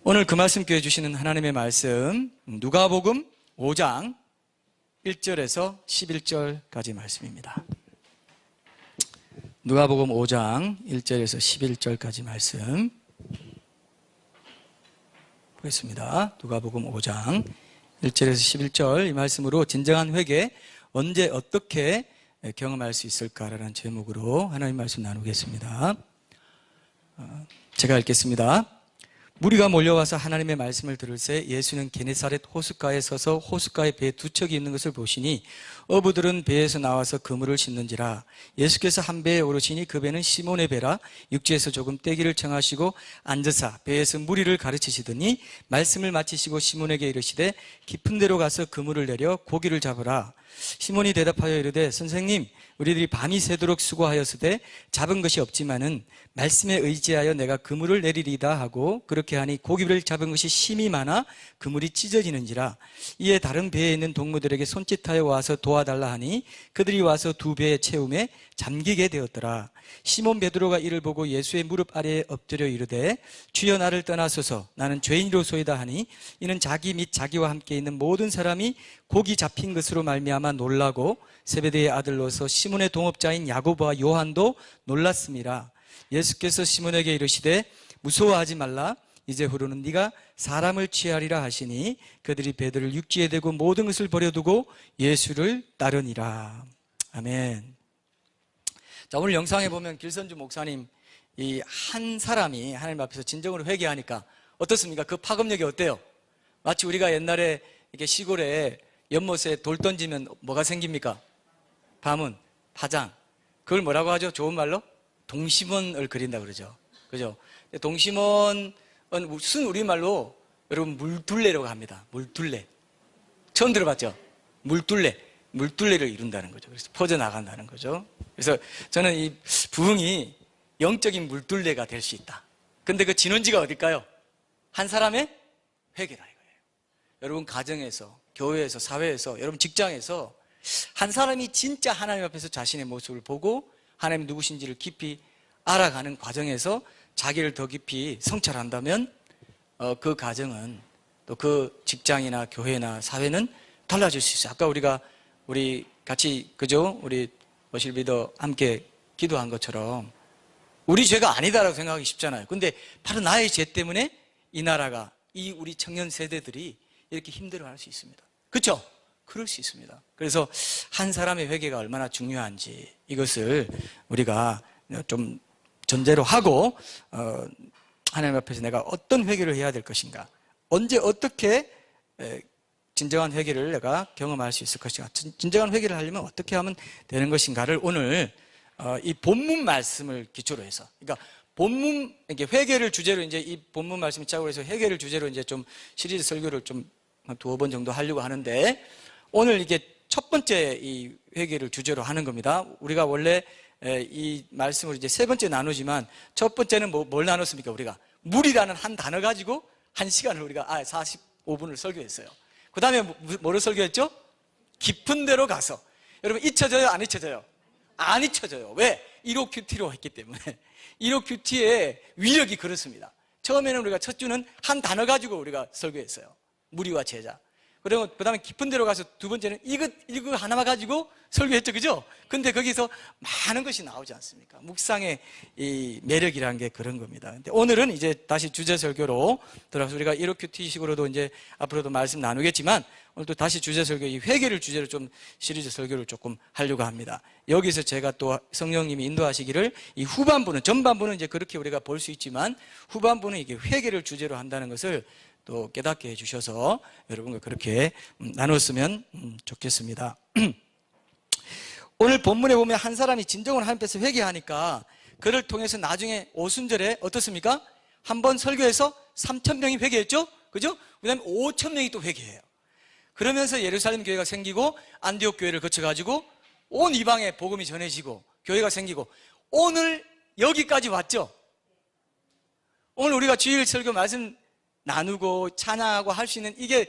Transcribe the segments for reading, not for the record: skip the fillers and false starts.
오늘 그 말씀께 주시는 하나님의 말씀 누가복음 5장 1절에서 11절까지 말씀입니다. 누가복음 5장 1절에서 11절까지 말씀 보겠습니다. 누가복음 5장 1절에서 11절 이 말씀으로 진정한 회개 언제 어떻게 경험할 수 있을까라는 제목으로 하나님 말씀 나누겠습니다. 제가 읽겠습니다. 무리가 몰려와서 하나님의 말씀을 들을새 예수는 게네사렛 호숫가에 서서 호숫가에 배 두 척이 있는 것을 보시니 어부들은 배에서 나와서 그물을 싣는지라. 예수께서 한 배에 오르시니 그 배는 시몬의 배라. 육지에서 조금 떼기를 청하시고 앉으사 배에서 무리를 가르치시더니 말씀을 마치시고 시몬에게 이르시되 깊은 데로 가서 그물을 내려 고기를 잡으라. 시몬이 대답하여 이르되 선생님 우리들이 밤이 새도록 수고하였으되 잡은 것이 없지만은 말씀에 의지하여 내가 그물을 내리리다 하고 그렇게 하니 고기를 잡은 것이 심이 많아 그물이 찢어지는지라. 이에 다른 배에 있는 동무들에게 손짓하여 와서 도와달라 하니 그들이 와서 두 배에 채움에 잠기게 되었더라. 시몬 베드로가 이를 보고 예수의 무릎 아래에 엎드려 이르되 주여 나를 떠나소서 나는 죄인이로소이다 하니 이는 자기 및 자기와 함께 있는 모든 사람이 고기 잡힌 것으로 말미암아 놀라고 세베대의 아들로서 시몬의 동업자인 야고보와 요한도 놀랐습니다. 예수께서 시몬에게 이르시되 무서워하지 말라. 이제후로는 네가 사람을 취하리라 하시니 그들이 배들을 육지에 대고 모든 것을 버려두고 예수를 따르니라. 아멘. 자, 오늘 영상에 보면 길선주 목사님 이 한 사람이 하나님 앞에서 진정으로 회개하니까 어떻습니까? 그 파급력이 어때요? 마치 우리가 옛날에 이렇게 시골에 연못에 돌 던지면 뭐가 생깁니까? 밤은 파장. 그걸 뭐라고 하죠? 좋은 말로? 동심원을 그린다 그러죠. 그죠? 동심원은 무슨 우리말로 여러분 물둘레라고 합니다. 물둘레. 처음 들어봤죠? 물둘레를 이룬다는 거죠. 그래서 퍼져나간다는 거죠. 그래서 저는 이 부흥이 영적인 물둘레가 될 수 있다. 근데 그 진원지가 어딜까요? 한 사람의 회개다 이거예요. 여러분 가정에서, 교회에서, 사회에서, 여러분 직장에서 한 사람이 진짜 하나님 앞에서 자신의 모습을 보고 하나님 누구신지를 깊이 알아가는 과정에서 자기를 더 깊이 성찰한다면 그 가정은 또 그 직장이나 교회나 사회는 달라질 수 있어요. 아까 우리 같이 그죠? 우리 워실비더 함께 기도한 것처럼 우리 죄가 아니다라고 생각하기 쉽잖아요. 근데 바로 나의 죄 때문에 이 나라가 이 우리 청년 세대들이 이렇게 힘들어할 수 있습니다. 그렇죠? 그럴 수 있습니다. 그래서 한 사람의 회개가 얼마나 중요한지 이것을 우리가 좀 전제로 하고 하나님 앞에서 내가 어떤 회개를 해야 될 것인가, 언제 어떻게 진정한 회개를 내가 경험할 수 있을 것인가, 진정한 회개를 하려면 어떻게 하면 되는 것인가를 오늘 이 본문 말씀을 기초로 해서, 그러니까 본문 이렇게 회개를 주제로 이제 이 본문 말씀을 시작으로 해서 회개를 주제로 이제 좀 시리즈 설교를 좀 한 두어 번 정도 하려고 하는데 오늘 이게 첫 번째 이 회개를 주제로 하는 겁니다. 우리가 원래 이 말씀을 이제 세 번째 나누지만 첫 번째는 뭘 나눴습니까? 우리가 물이라는 한 단어 가지고 한 시간을 우리가 45분을 설교했어요. 그 다음에 뭐를 설교했죠? 깊은 데로 가서. 여러분 잊혀져요? 안 잊혀져요? 안 잊혀져요. 왜? 1호 큐티로 했기 때문에. 1호 큐티의 위력이 그렇습니다. 처음에는 우리가 첫 주는 한 단어 가지고 우리가 설교했어요. 무리와 제자. 그리고 그 다음에 깊은 데로 가서 두 번째는 이거 하나만 가지고 설교했죠. 그죠? 근데 거기서 많은 것이 나오지 않습니까? 묵상의 이 매력이라는 게 그런 겁니다. 근데 오늘은 이제 다시 주제 설교로 들어가서 우리가 1호 큐티식으로도 이제 앞으로도 말씀 나누겠지만 오늘도 다시 주제 설교, 이 회개를 주제로 좀 시리즈 설교를 조금 하려고 합니다. 여기서 제가 또 성령님이 인도하시기를 이 후반부는, 전반부는 이제 그렇게 우리가 볼 수 있지만 후반부는 이게 회개를 주제로 한다는 것을 또 깨닫게 해주셔서 여러분과 그렇게 나눴으면 좋겠습니다. 오늘 본문에 보면 한 사람이 진정으로 하나님께서 회개하니까 그를 통해서 나중에 오순절에 어떻습니까? 한 번 설교해서 3,000명이 회개했죠? 그죠? 그 다음에 5,000명이 또 회개해요. 그러면서 예루살렘 교회가 생기고 안디옥 교회를 거쳐가지고 온 이방에 복음이 전해지고 교회가 생기고 오늘 여기까지 왔죠? 오늘 우리가 주일 설교 말씀 나누고 찬양하고 할 수 있는 이게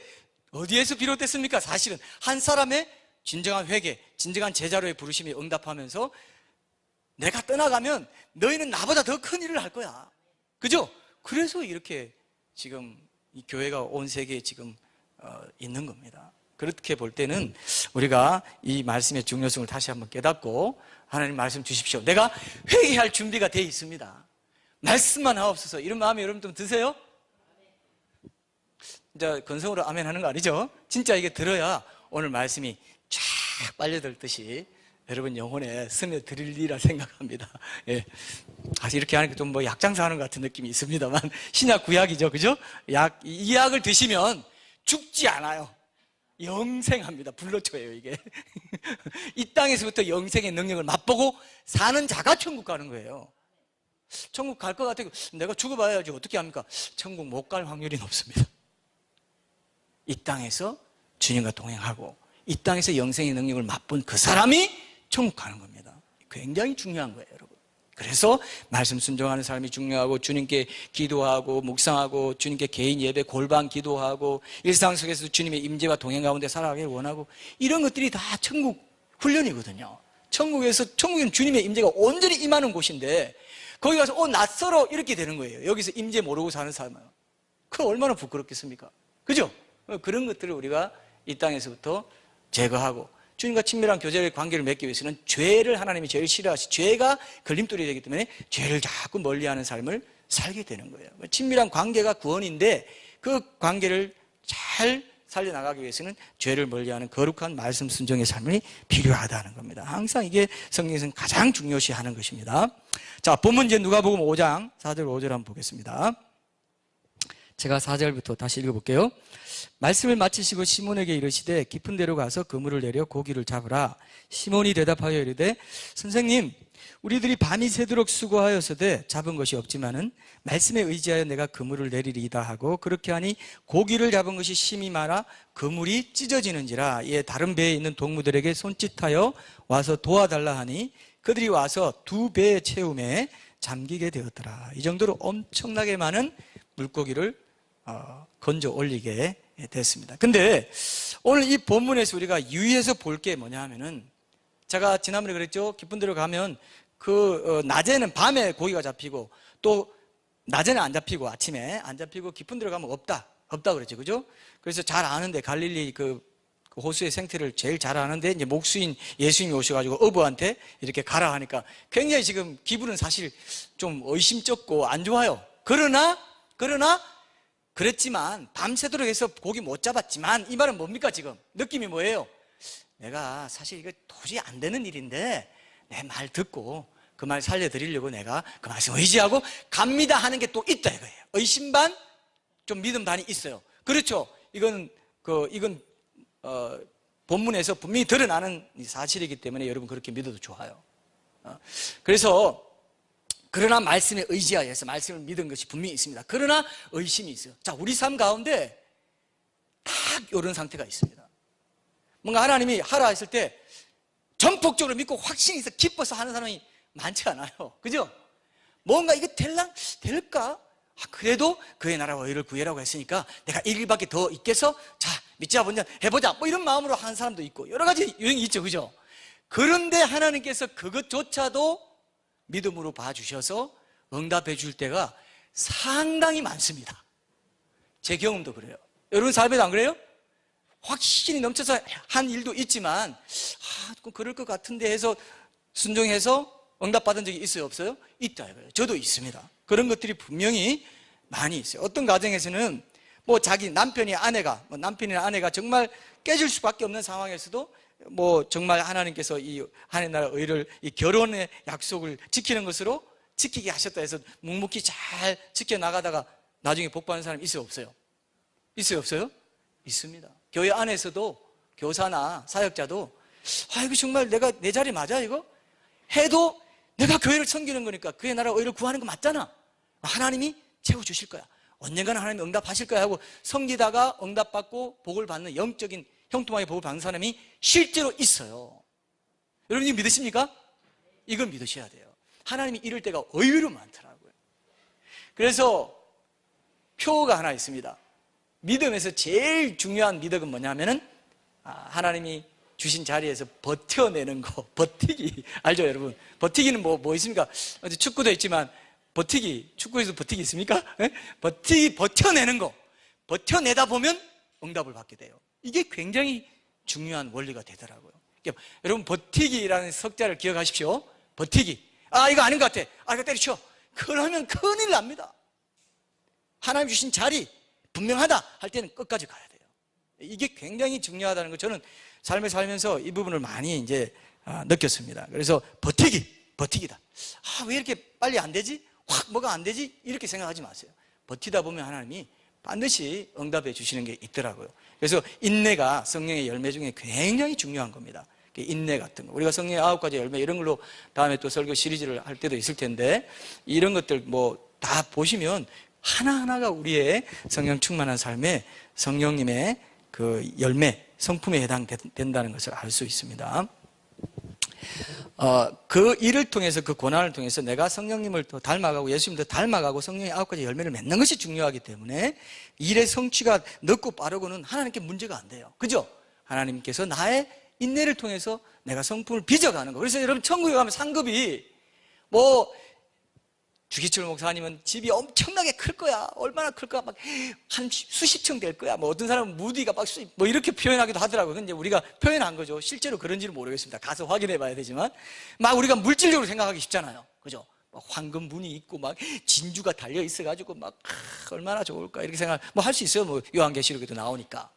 어디에서 비롯됐습니까? 사실은 한 사람의 진정한 회개, 진정한 제자로의 부르심에 응답하면서 내가 떠나가면 너희는 나보다 더 큰 일을 할 거야. 그죠? 그래서 이렇게 지금 이 교회가 온 세계에 지금 있는 겁니다. 그렇게 볼 때는 우리가 이 말씀의 중요성을 다시 한번 깨닫고 하나님 말씀 주십시오. 내가 회개할 준비가 되어 있습니다. 말씀만 하옵소서. 이런 마음이 여러분 좀 드세요? 이제 건성으로 아멘 하는 거 아니죠? 진짜 이게 들어야 오늘 말씀이 쫙 빨려들듯이 여러분 영혼에 스며들리리라 생각합니다. 예. 사실 이렇게 하니까 좀 뭐 약장사 하는 것 같은 느낌이 있습니다만 신약 구약이죠. 그죠? 이 약을 드시면 죽지 않아요. 영생합니다. 불로초예요 이게. 이 땅에서부터 영생의 능력을 맛보고 사는 자가 천국 가는 거예요. 천국 갈 것 같아요. 내가 죽어봐야지 어떻게 합니까? 천국 못 갈 확률이 높습니다. 이 땅에서 주님과 동행하고 이 땅에서 영생의 능력을 맛본 그 사람이 천국 가는 겁니다. 굉장히 중요한 거예요 여러분. 그래서 말씀 순종하는 사람이 중요하고 주님께 기도하고 묵상하고 주님께 개인 예배 골방 기도하고 일상 속에서 주님의 임재와 동행 가운데 살아가길 원하고 이런 것들이 다 천국 훈련이거든요. 천국에는 주님의 임재가 온전히 임하는 곳인데 거기 가서 낯설어 이렇게 되는 거예요. 여기서 임재 모르고 사는 사람은 그럼 얼마나 부끄럽겠습니까? 그죠? 그런 것들을 우리가 이 땅에서부터 제거하고 주님과 친밀한 교제의 관계를 맺기 위해서는 죄를 하나님이 제일 싫어하시 죄가 걸림돌이 되기 때문에 죄를 자꾸 멀리하는 삶을 살게 되는 거예요. 친밀한 관계가 구원인데 그 관계를 잘 살려나가기 위해서는 죄를 멀리하는 거룩한 말씀 순종의 삶이 필요하다는 겁니다. 항상 이게 성경에서는 가장 중요시하는 것입니다. 자, 본문 이제 누가복음 5장 4절 5절 한번 보겠습니다. 제가 4절부터 다시 읽어볼게요. 말씀을 마치시고 시몬에게 이르시되 깊은 데로 가서 그물을 내려 고기를 잡으라. 시몬이 대답하여 이르되 선생님 우리들이 밤이 새도록 수고하였으되 잡은 것이 없지만은 말씀에 의지하여 내가 그물을 내리리이다 하고 그렇게 하니 고기를 잡은 것이 심이 많아 그물이 찢어지는지라. 이에 다른 배에 있는 동무들에게 손짓하여 와서 도와달라 하니 그들이 와서 두 배의 채움에 잠기게 되었더라. 이 정도로 엄청나게 많은 물고기를 건져 올리게 됐습니다. 근데 오늘 이 본문에서 우리가 유의해서 볼 게 뭐냐 하면은 제가 지난번에 그랬죠. 깊은 데로 가면 낮에는 밤에 고기가 잡히고 또 낮에는 안 잡히고 아침에 안 잡히고 깊은 데로 가면 없다 그랬죠. 그죠? 그래서 잘 아는데 갈릴리 그 호수의 생태를 제일 잘 아는데 이제 목수인 예수님이 오셔가지고 어부한테 이렇게 가라 하니까 굉장히 지금 기분은 사실 좀 의심쩍고 안 좋아요. 그러나 그랬지만 밤새도록 해서 고기 못 잡았지만 이 말은 뭡니까 지금? 느낌이 뭐예요? 내가 사실 이거 도저히 안 되는 일인데 내 말 듣고 그 말 살려드리려고 내가 그 말씀 의지하고 갑니다 하는 게 또 있다 이거예요. 의심 반, 좀 믿음 반이 있어요. 그렇죠? 이건 본문에서 분명히 드러나는 사실이기 때문에 여러분 그렇게 믿어도 좋아요. 그래서 그러나 말씀에 의지하여서 말씀을 믿은 것이 분명히 있습니다. 그러나 의심이 있어요. 자, 우리 삶 가운데 딱 이런 상태가 있습니다. 뭔가 하나님이 하라 했을 때 전폭적으로 믿고 확신이 있어 기뻐서 하는 사람이 많지 않아요. 그죠? 뭔가 이거 될까? 그래도 그의 나라와 의를 구해라고 했으니까 내가 1일밖에 더 있겠어? 자, 믿자 보자 해보자 뭐 이런 마음으로 하는 사람도 있고 여러 가지 유형이 있죠. 그죠? 그런데 하나님께서 그것조차도 믿음으로 봐주셔서 응답해 줄 때가 상당히 많습니다. 제 경험도 그래요. 여러분 삶에도 안 그래요? 확신이 넘쳐서 한 일도 있지만 그럴 것 같은데 해서 순종해서 응답받은 적이 있어요? 없어요? 있다 이거예요. 저도 있습니다. 그런 것들이 분명히 많이 있어요. 어떤 가정에서는 뭐 자기 남편이나 아내가 정말 깨질 수밖에 없는 상황에서도 뭐 정말 하나님께서 이 하나님 나라 의를 이 결혼의 약속을 지키는 것으로 지키게 하셨다 해서 묵묵히 잘 지켜나가다가 나중에 복받는 사람 있어요? 없어요? 있어요? 없어요? 있습니다. 교회 안에서도 교사나 사역자도 이거 정말 내가 내 자리 맞아 이거? 해도 내가 교회를 섬기는 거니까 그의 나라 의를 구하는 거 맞잖아. 하나님이 채워주실 거야. 언젠가는 하나님이 응답하실 거야 하고 섬기다가 응답받고 복을 받는 영적인 형통하게 복을 받는 사람이 실제로 있어요. 여러분 이거 믿으십니까? 이걸 믿으셔야 돼요. 하나님이 이럴 때가 의외로 많더라고요. 그래서 표가 하나 있습니다. 믿음에서 제일 중요한 미덕은 뭐냐면은 하나님이 주신 자리에서 버텨내는 거. 버티기 알죠 여러분? 버티기는 뭐 있습니까? 축구도 있지만 버티기, 축구에서 버티기 있습니까? 네? 버텨내는 거. 버텨내다 보면 응답을 받게 돼요. 이게 굉장히 중요한 원리가 되더라고요. 그러니까 여러분, 버티기라는 석자를 기억하십시오. 버티기. 아, 이거 아닌 것 같아. 아, 이거 때려쳐. 그러면 큰일 납니다. 하나님 주신 자리 분명하다 할 때는 끝까지 가야 돼요. 이게 굉장히 중요하다는 거 저는 삶을 살면서 이 부분을 많이 이제 느꼈습니다. 그래서 버티기다. 아, 왜 이렇게 빨리 안 되지? 확 뭐가 안 되지? 이렇게 생각하지 마세요. 버티다 보면 하나님이 반드시 응답해 주시는 게 있더라고요. 그래서 인내가 성령의 열매 중에 굉장히 중요한 겁니다. 인내 같은 거. 우리가 성령의 9가지 열매 이런 걸로 다음에 또 설교 시리즈를 할 때도 있을 텐데, 이런 것들 뭐 다 보시면 하나하나가 우리의 성령 충만한 삶에 성령님의 그 열매, 성품에 해당된다는 것을 알 수 있습니다. 그 일을 통해서, 그 고난을 통해서 내가 성령님을 더 닮아가고 예수님도 닮아가고 성령의 9가지 열매를 맺는 것이 중요하기 때문에 일의 성취가 늦고 빠르고는 하나님께 문제가 안 돼요. 그죠? 하나님께서 나의 인내를 통해서 내가 성품을 빚어가는 거. 그래서 여러분, 천국에 가면 상급이 뭐 주기철 목사님은 집이 엄청나게 클 거야. 얼마나 클까? 막 한 수십 층 될 거야. 뭐 어떤 사람은 무디가 막 뭐 이렇게 표현하기도 하더라고요. 근데 우리가 표현한 거죠. 실제로 그런지는 모르겠습니다. 가서 확인해 봐야 되지만, 막 우리가 물질적으로 생각하기 쉽잖아요. 그죠? 막 황금 문이 있고 막 진주가 달려 있어 가지고 막 얼마나 좋을까 이렇게 생각 뭐 할 수 있어요. 뭐 요한계시록에도 나오니까.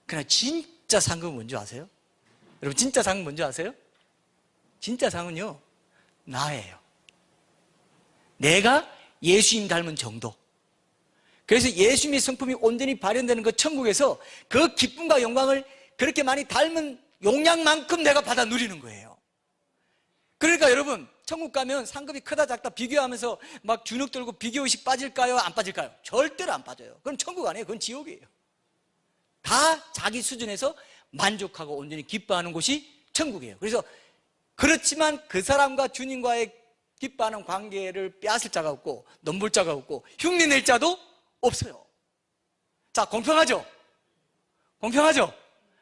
그러나 진짜 상급은 뭔지 아세요? 여러분, 진짜 상은 뭔지 아세요? 진짜 상은요, 나예요. 내가 예수님 닮은 정도. 그래서 예수님의 성품이 온전히 발현되는 그 천국에서 그 기쁨과 영광을 그렇게 많이 닮은 용량만큼 내가 받아 누리는 거예요. 그러니까 여러분, 천국 가면 상급이 크다 작다 비교하면서 막 주눅 들고 비교의식 빠질까요? 안 빠질까요? 절대로 안 빠져요. 그건 천국 아니에요. 그건 지옥이에요. 다 자기 수준에서 만족하고 온전히 기뻐하는 곳이 천국이에요. 그래서 그렇지만 그 사람과 주님과의 기뻐하는 관계를 빼앗을 자가 없고 넘볼 자가 없고 흉내낼 자도 없어요. 자, 공평하죠? 공평하죠?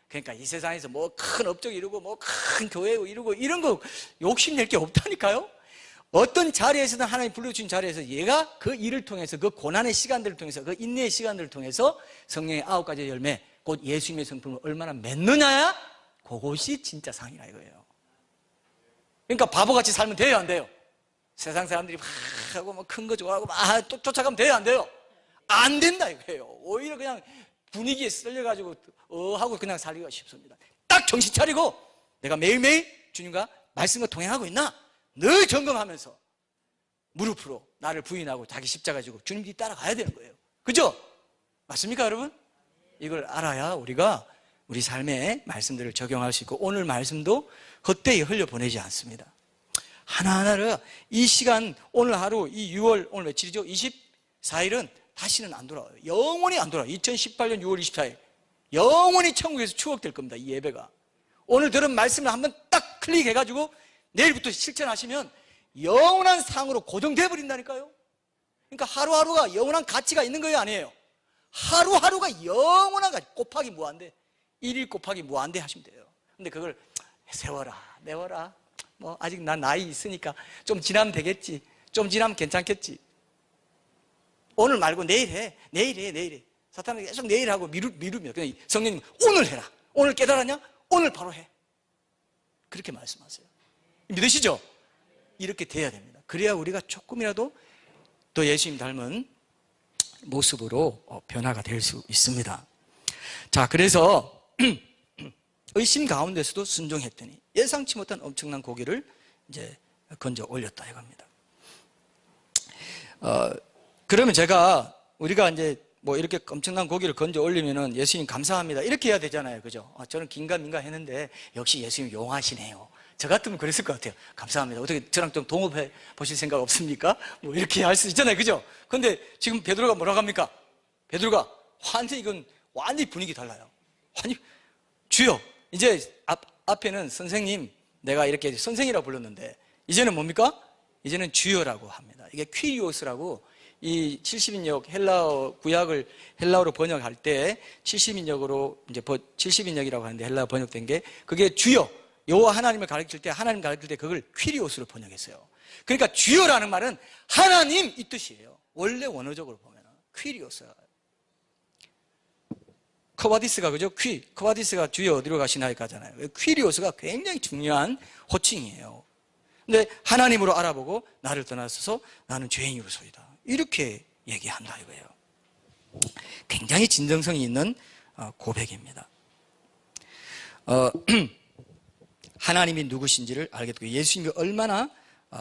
그러니까 이 세상에서 뭐 큰 업적 이루고 뭐 큰 교회 이루고 이런 거 욕심낼 게 없다니까요. 어떤 자리에서든 하나님 불러주신 자리에서 얘가 그 일을 통해서, 그 고난의 시간들을 통해서, 그 인내의 시간들을 통해서 성령의 9가지 열매, 곧 예수님의 성품을 얼마나 맺느냐야, 그것이 진짜 상이라 이거예요. 그러니까 바보같이 살면 돼요, 안 돼요? 세상 사람들이 막 하고 뭐 큰 거 좋아하고 막 또 쫓아가면 돼요, 안 돼요? 안 된다 이거예요. 오히려 그냥 분위기에 쓸려가지고 하고 그냥 살기가 쉽습니다. 딱 정신 차리고 내가 매일매일 주님과 말씀과 동행하고 있나? 늘 점검하면서 무릎으로 나를 부인하고 자기 십자가 지고 주님 뒤 따라가야 되는 거예요. 그죠? 맞습니까, 여러분? 이걸 알아야 우리가 우리 삶에 말씀들을 적용할 수 있고, 오늘 말씀도 헛되이 흘려보내지 않습니다. 하나하나를 이 시간, 오늘 하루, 이 6월, 오늘 며칠이죠? 24일은 다시는 안 돌아와요. 영원히 안 돌아와요. 2018년 6월 24일 영원히 천국에서 추억될 겁니다, 이 예배가. 오늘 들은 말씀을 한번 딱 클릭해가지고 내일부터 실천하시면 영원한 상으로 고정돼 버린다니까요. 그러니까 하루하루가 영원한 가치가 있는 거예요, 아니에요? 하루하루가 영원한 가치, 곱하기 무한대, 1일 곱하기 무한대 하시면 돼요. 근데 그걸 세워라, 내워라, 뭐 아직 난 나이 있으니까 좀 지나면 되겠지, 좀 지나면 괜찮겠지, 오늘 말고 내일 해, 내일 해, 내일 해. 사탄은 계속 내일 하고 미루며, 그냥 성령님 오늘 해라. 오늘 깨달았냐? 오늘 바로 해. 그렇게 말씀하세요. 믿으시죠? 이렇게 돼야 됩니다. 그래야 우리가 조금이라도 더 예수님 닮은 모습으로 변화가 될 수 있습니다. 자, 그래서 의심 가운데서도 순종했더니 예상치 못한 엄청난 고기를 이제 건져 올렸다 이겁니다. 그러면 우리가 이제 뭐 이렇게 엄청난 고기를 건져 올리면은 예수님 감사합니다 이렇게 해야 되잖아요, 그죠? 저는 긴가민가 했는데 역시 예수님 용하시네요. 저 같으면 그랬을 것 같아요. 감사합니다. 어떻게 저랑 좀 동업해 보실 생각 없습니까? 뭐 이렇게 할 수 있잖아요, 그죠? 근데 지금 베드로가 뭐라고 합니까? 베드로가 완전히 분위기 달라요. 주여, 이제 앞에는 선생님, 내가 이렇게 선생이라고 불렀는데 이제는 뭡니까? 이제는 주여라고 합니다. 이게 퀴리오스라고, 이 70인역 헬라어 구약을 헬라어로 번역할 때 70인역으로 이제 70인역이라고 하는데 헬라어 번역된 게 그게 주여, 여호와 하나님을 가르칠 때, 하나님 가르칠 때 그걸 퀴리오스로 번역했어요. 그러니까 주여라는 말은 하나님 이 뜻이에요. 원래 원어적으로 보면 퀴리오스. 쿼바디스가, 그죠? 쿼바디스가 주에 어디로 가시나이까 하잖아요. 퀴리오스가 굉장히 중요한 호칭이에요. 근데 하나님으로 알아보고 나를 떠나서서 나는 죄인으로소이다, 이렇게 얘기한다 이거예요. 굉장히 진정성이 있는 고백입니다. 하나님이 누구신지를 알게 되고 예수님이 얼마나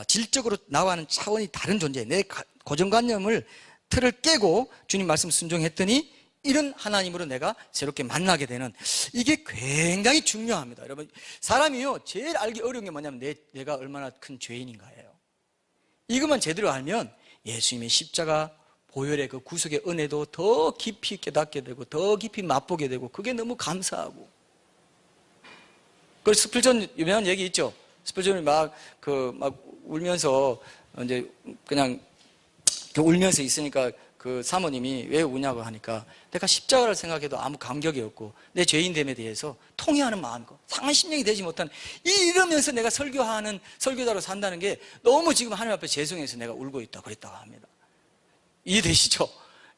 질적으로 나와는 차원이 다른 존재, 내 고정관념을 틀을 깨고 주님 말씀 순종했더니 이런 하나님으로 내가 새롭게 만나게 되는, 이게 굉장히 중요합니다. 여러분, 사람이요 제일 알기 어려운 게 뭐냐면 내가 얼마나 큰 죄인인가예요. 이것만 제대로 알면 예수님의 십자가 보혈의 그 구속의 은혜도 더 깊이 깨닫게 되고 더 깊이 맛보게 되고, 그게 너무 감사하고. 그 스플전 유명한 얘기 있죠. 스플전이 막 울면서 이제 그냥 울면서 있으니까 그 사모님이 왜 우냐고 하니까 내가 십자가를 생각해도 아무 감격이 없고 내 죄인됨에 대해서 통회하는 마음이고 상한 심령이 되지 못한, 이러면서 내가 설교하는 설교자로 산다는 게 너무 지금 하나님 앞에 죄송해서 내가 울고 있다 그랬다고 합니다. 이해되시죠?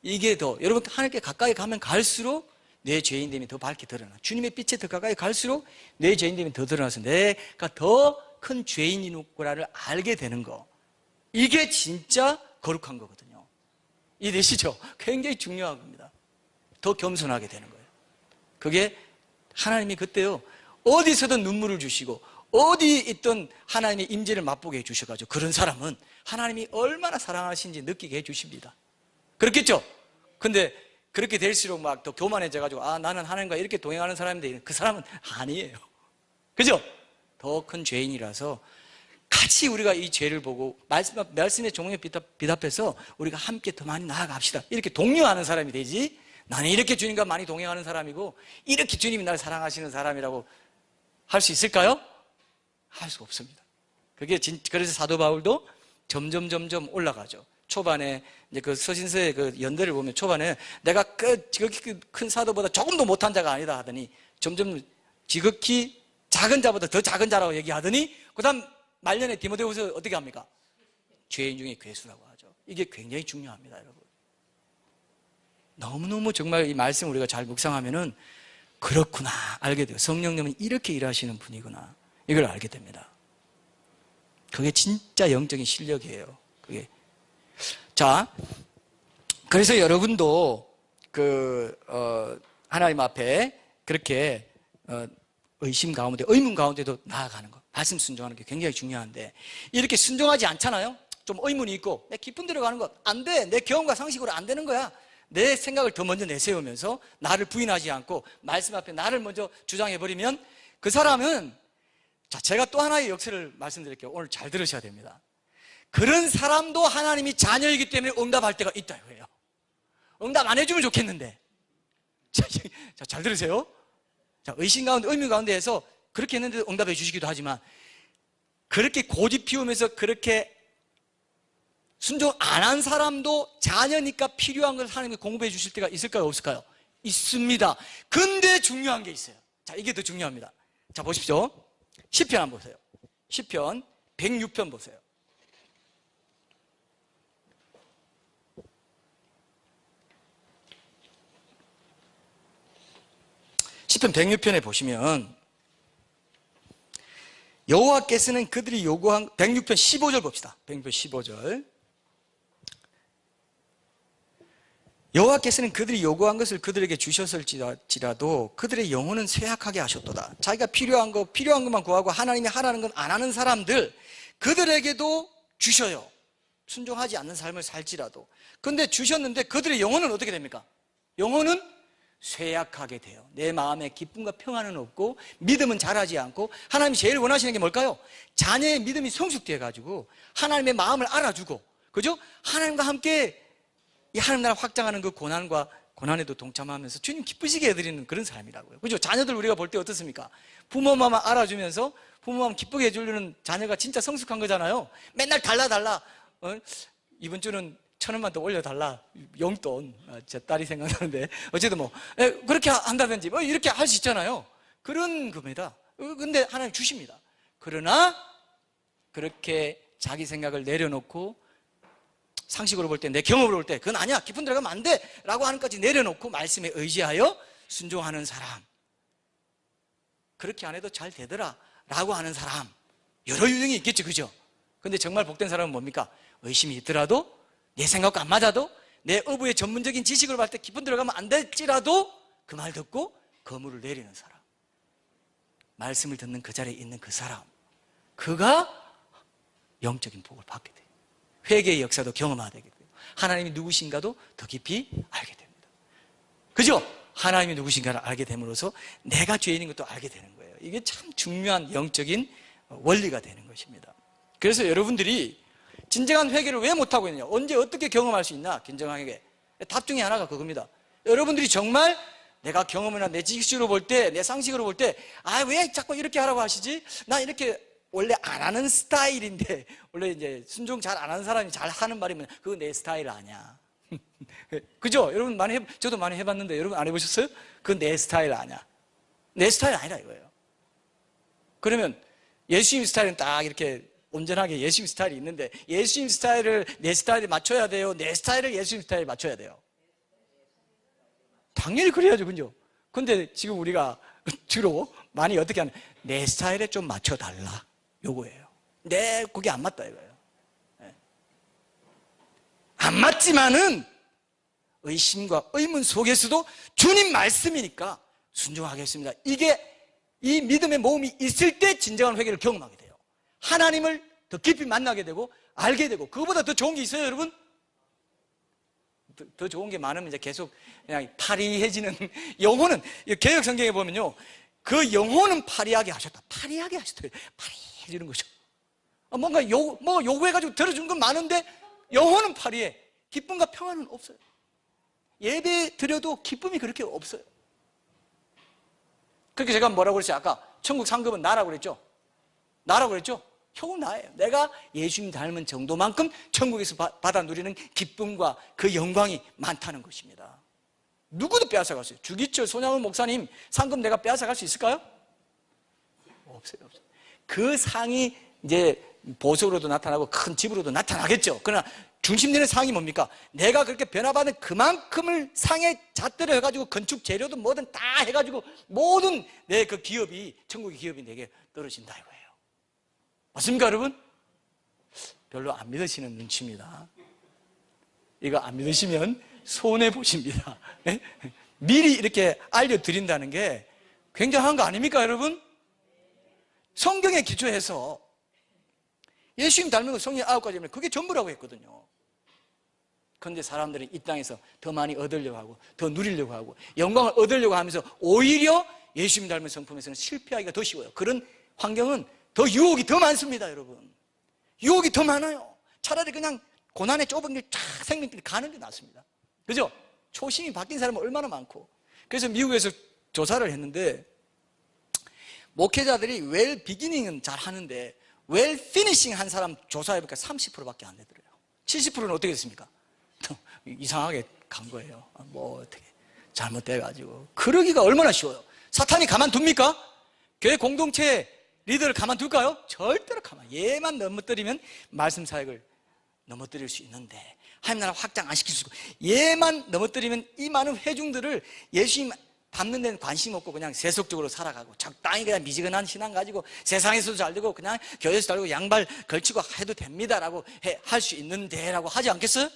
이게 더 여러분, 하나님께 가까이 가면 갈수록 내 죄인됨이 더 밝게 드러나, 주님의 빛에 더 가까이 갈수록 내 죄인됨이 더 드러나서 내가 더 큰 죄인이구나를 알게 되는 거, 이게 진짜 거룩한 거거든요. 이해되시죠? 굉장히 중요한 겁니다. 더 겸손하게 되는 거예요. 그게 하나님이 그때요 어디서든 눈물을 주시고 어디 있던 하나님의 임재를 맛보게 해주셔가지고 그런 사람은 하나님이 얼마나 사랑하신지 느끼게 해주십니다. 그렇겠죠? 근데 그렇게 될수록 막 더 교만해져가지고 나는 하나님과 이렇게 동행하는 사람인데, 그 사람은 아니에요. 그죠? 더 큰 죄인이라서 같이 우리가 이 죄를 보고 말씀의 종에 비답해서 우리가 함께 더 많이 나아갑시다, 이렇게 독려하는 사람이 되지, 나는 이렇게 주님과 많이 동행하는 사람이고 이렇게 주님이 나를 사랑하시는 사람이라고 할 수 있을까요? 할 수 없습니다. 그래서 사도 바울도 점점 올라가죠. 초반에 이제 그 서신서의 그 연대를 보면 초반에 내가 지극히 큰 사도보다 조금도 못한 자가 아니다 하더니 점점 지극히 작은 자보다 더 작은 자라고 얘기하더니 그 다음 말년에 디모데후서 어떻게 합니까? 죄인 중에 괴수라고 하죠. 이게 굉장히 중요합니다, 여러분. 너무너무 정말 이 말씀 우리가 잘 묵상하면은 그렇구나 알게 돼요. 성령님은 이렇게 일하시는 분이구나, 이걸 알게 됩니다. 그게 진짜 영적인 실력이에요. 그게. 자, 그래서 여러분도 하나님 앞에 그렇게 의심 가운데, 의문 가운데도 나아가는 거, 말씀 순종하는 게 굉장히 중요한데, 이렇게 순종하지 않잖아요. 좀 의문이 있고 내 깊은 데로 가는 것 안 돼, 내 경험과 상식으로 안 되는 거야, 내 생각을 더 먼저 내세우면서 나를 부인하지 않고 말씀 앞에 나를 먼저 주장해버리면 그 사람은, 자, 제가 또 하나의 역사를 말씀드릴게요. 오늘 잘 들으셔야 됩니다. 그런 사람도 하나님이 자녀이기 때문에 응답할 때가 있다 이거예요. 응답 안 해주면 좋겠는데. 자, 잘 들으세요. 자, 의심 가운데, 의문 가운데 해서 그렇게 했는데 응답해 주시기도 하지만, 그렇게 고집 피우면서 그렇게 순종 안 한 사람도 자녀니까 필요한 걸 하나님이 공급해 주실 때가 있을까요, 없을까요? 있습니다. 근데 중요한 게 있어요. 자, 이게 더 중요합니다. 자, 보십시오. 시편 한번 보세요. 시편 106편 보세요. 시편 106편에 보시면 여호와께서는 그들이 요구한, 106편 15절 봅시다. 106편 15절. 여호와께서는 그들이 요구한 것을 그들에게 주셨을지라도 그들의 영혼은 쇠약하게 하셨도다. 자기가 필요한 것만 구하고 하나님이 하라는 건 안 하는 사람들, 그들에게도 주셔요. 순종하지 않는 삶을 살지라도. 그런데 주셨는데 그들의 영혼은 어떻게 됩니까? 영혼은 쇠약하게 돼요. 내 마음에 기쁨과 평안은 없고 믿음은 자라지 않고. 하나님이 제일 원하시는 게 뭘까요? 자녀의 믿음이 성숙되어 가지고 하나님의 마음을 알아주고, 그죠? 하나님과 함께 이 하나님 나라 확장하는 그 고난에도 동참하면서 주님 기쁘시게 해드리는 그런 삶이라고요. 그죠? 자녀들 우리가 볼 때 어떻습니까? 부모 마음 알아주면서 부모 마음 기쁘게 해주려는 자녀가 진짜 성숙한 거잖아요. 맨날 달라. 이번 주는 1,000원만 더 올려달라, 용돈. 제 딸이 생각나는데 어쨌든 그렇게 한다든지 이렇게 할 수 있잖아요. 그런 겁니다. 근데 하나님 주십니다. 그러나 그렇게 자기 생각을 내려놓고, 상식으로 볼 때, 내 경험으로 볼 때 그건 아니야, 깊은 데 가면 안 돼 라고 하는 것까지 내려놓고 말씀에 의지하여 순종하는 사람, 그렇게 안 해도 잘 되더라 라고 하는 사람, 여러 유형이 있겠죠, 그죠? 근데 정말 복된 사람은 뭡니까? 의심이 있더라도, 내 생각과 안 맞아도, 내 어부의 전문적인 지식으로 봤을 때 깊은 들어가면 안 될지라도 그 말 듣고 거물을 내리는 사람, 말씀을 듣는 그 자리에 있는 그 사람, 그가 영적인 복을 받게 돼요. 회개의 역사도 경험하게 돼요. 하나님이 누구신가도 더 깊이 알게 됩니다. 그죠? 하나님이 누구신가를 알게 됨으로써 내가 죄인인 것도 알게 되는 거예요. 이게 참 중요한 영적인 원리가 되는 것입니다. 그래서 여러분들이 진정한 회개를 왜 못하고 있느냐, 언제 어떻게 경험할 수 있나, 진정한 회개 답 중에 하나가 그겁니다. 여러분들이 정말 내가 경험이나 내 지식으로 볼 때, 내 상식으로 볼 때, 왜 자꾸 이렇게 하라고 하시지? 나 이렇게 원래 안 하는 스타일인데, 원래 이제 순종 잘 안 하는 사람이 잘 하는 말이면 그거 내 스타일 아니야. 그죠? 여러분 저도 많이 해봤는데 여러분 안 해보셨어요? 그건 내 스타일 아니야. 내 스타일 아니라 이거예요. 그러면 예수님 스타일은 딱 이렇게 온전하게 예수님 스타일이 있는데, 예수님 스타일을 내 스타일에 맞춰야 돼요? 내 스타일을 예수님 스타일에 맞춰야 돼요? 당연히 그래야죠, 그죠? 근데 지금 우리가 주로 많이 어떻게 하냐, 내 스타일에 좀 맞춰달라, 요거예요. 그게 안 맞다 이거예요. 안 맞지만은 의심과 의문 속에서도 주님 말씀이니까 순종하겠습니다, 이 믿음의 모험이 있을 때 진정한 회개를 경험하게 돼요. 하나님을 더 깊이 만나게 되고 알게 되고, 그거보다 더 좋은 게 있어요, 여러분? 더 좋은 게 많으면 이제 계속 그냥 파리해지는, 영혼은, 개역 성경에 보면요, 그 영혼은 파리하게 하셨다. 파리하게 하셨다. 파리해지는 거죠. 뭔가 요구해가지고 들어준 건 많은데 영혼은 파리해. 기쁨과 평안은 없어요. 예배 드려도 기쁨이 그렇게 없어요. 그렇게 제가 뭐라고 그랬어요? 아까 천국 상급은 나라고 그랬죠? 나라고 그랬죠? 결국 나예요. 내가 예수님 닮은 정도만큼 천국에서 받아 누리는 기쁨과 그 영광이 많다는 것입니다. 누구도 빼앗아갈 수 있어요. 주기철 손양훈 목사님 상금 내가 빼앗아갈 수 있을까요? 없어요. 그 상이 이제 보석으로도 나타나고 큰 집으로도 나타나겠죠. 그러나 중심되는 상이 뭡니까? 내가 그렇게 변화받은 그만큼을 상에 잣대로 해가지고 건축 재료도 뭐든 다 해가지고 모든 내 그 기업이, 천국의 기업이 내게 떨어진다 이거예요. 맞습니까, 여러분? 별로 안 믿으시는 눈치입니다. 이거 안 믿으시면 손해보십니다. 미리 이렇게 알려드린다는 게 굉장한 거 아닙니까, 여러분? 성경에 기초해서 예수님 닮은 거 성경 9가지면 그게 전부라고 했거든요. 그런데 사람들은 이 땅에서 더 많이 얻으려고 하고 더 누리려고 하고 영광을 얻으려고 하면서 오히려 예수님 닮은 성품에서는 실패하기가 더 쉬워요. 그런 환경은 더 유혹이 더 많습니다, 여러분. 유혹이 더 많아요. 차라리 그냥 고난의 좁은 길 쫙 생명길에 가는 게 낫습니다. 그죠? 초심이 바뀐 사람은 얼마나 많고. 그래서 미국에서 조사를 했는데 목회자들이 웰 비기닝은 잘 하는데 웰 피니싱 한 사람 조사해보니까 30%밖에 안 되더래요. 70%는 어떻게 됐습니까? 이상하게 간 거예요. 뭐 어떻게 잘못돼가지고. 그러기가 얼마나 쉬워요. 사탄이 가만둡니까? 교회 공동체 리더를 가만둘까요? 절대로 얘만 넘어뜨리면 말씀 사역을 넘어뜨릴 수 있는데, 하나님 나라 확장 안 시킬 수 있고, 얘만 넘어뜨리면 이 많은 회중들을 예수님 닮는 데는 관심 없고 그냥 세속적으로 살아가고 적당히 그냥 미지근한 신앙 가지고 세상에서도 잘 되고 그냥 교회에서 잘 되고 양발 걸치고 해도 됩니다라고 할 수 있는데 라고 하지 않겠어요?